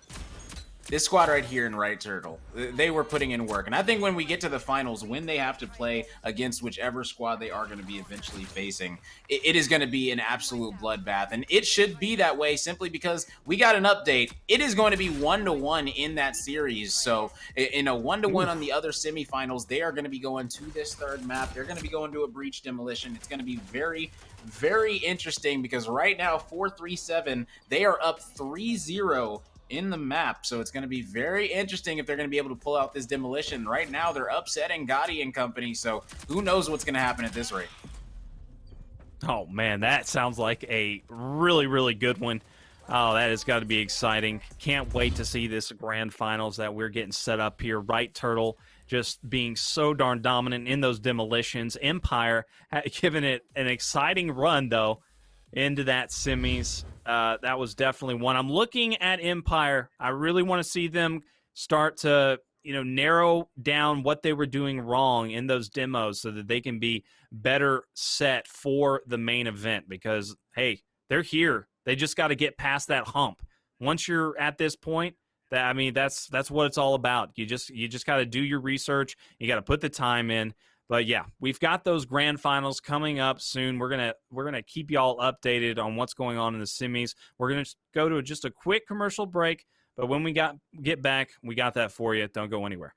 This squad right here in Right Turtle, they were putting in work. And I think when we get to the finals, when they have to play against whichever squad they are going to be eventually facing, it is going to be an absolute bloodbath. And it should be that way simply because we got an update. It is going to be 1-1 in that series. So in a 1-1 on the other semifinals, they are going to be going to this third map. They're going to be going to a breach demolition. It's going to be very, very interesting because right now, 4-3-7, they are up 3-0 in the map. So it's going to be very interesting if they're going to be able to pull out this demolition. Right now, they're upsetting Gotti and company. So who knows what's going to happen at this rate. Oh, man, that sounds like a really, really good one. Oh, that has got to be exciting. Can't wait to see this grand finals that we're getting set up here. Right Turtle just being so darn dominant in those demolitions. Empire giving it an exciting run, though, into that semis. That was definitely one. I'm looking at Empire. I really want to see them start to, narrow down what they were doing wrong in those demos so that they can be better set for the main event because, hey, they're here. They just got to get past that hump. Once you're at this point, that's what it's all about. You just got to do your research. You got to put the time in. But yeah, we've got those grand finals coming up soon. We're gonna keep y'all updated on what's going on in the semis. We're gonna go to just a quick commercial break, but when we get back, we got that for you. Don't go anywhere.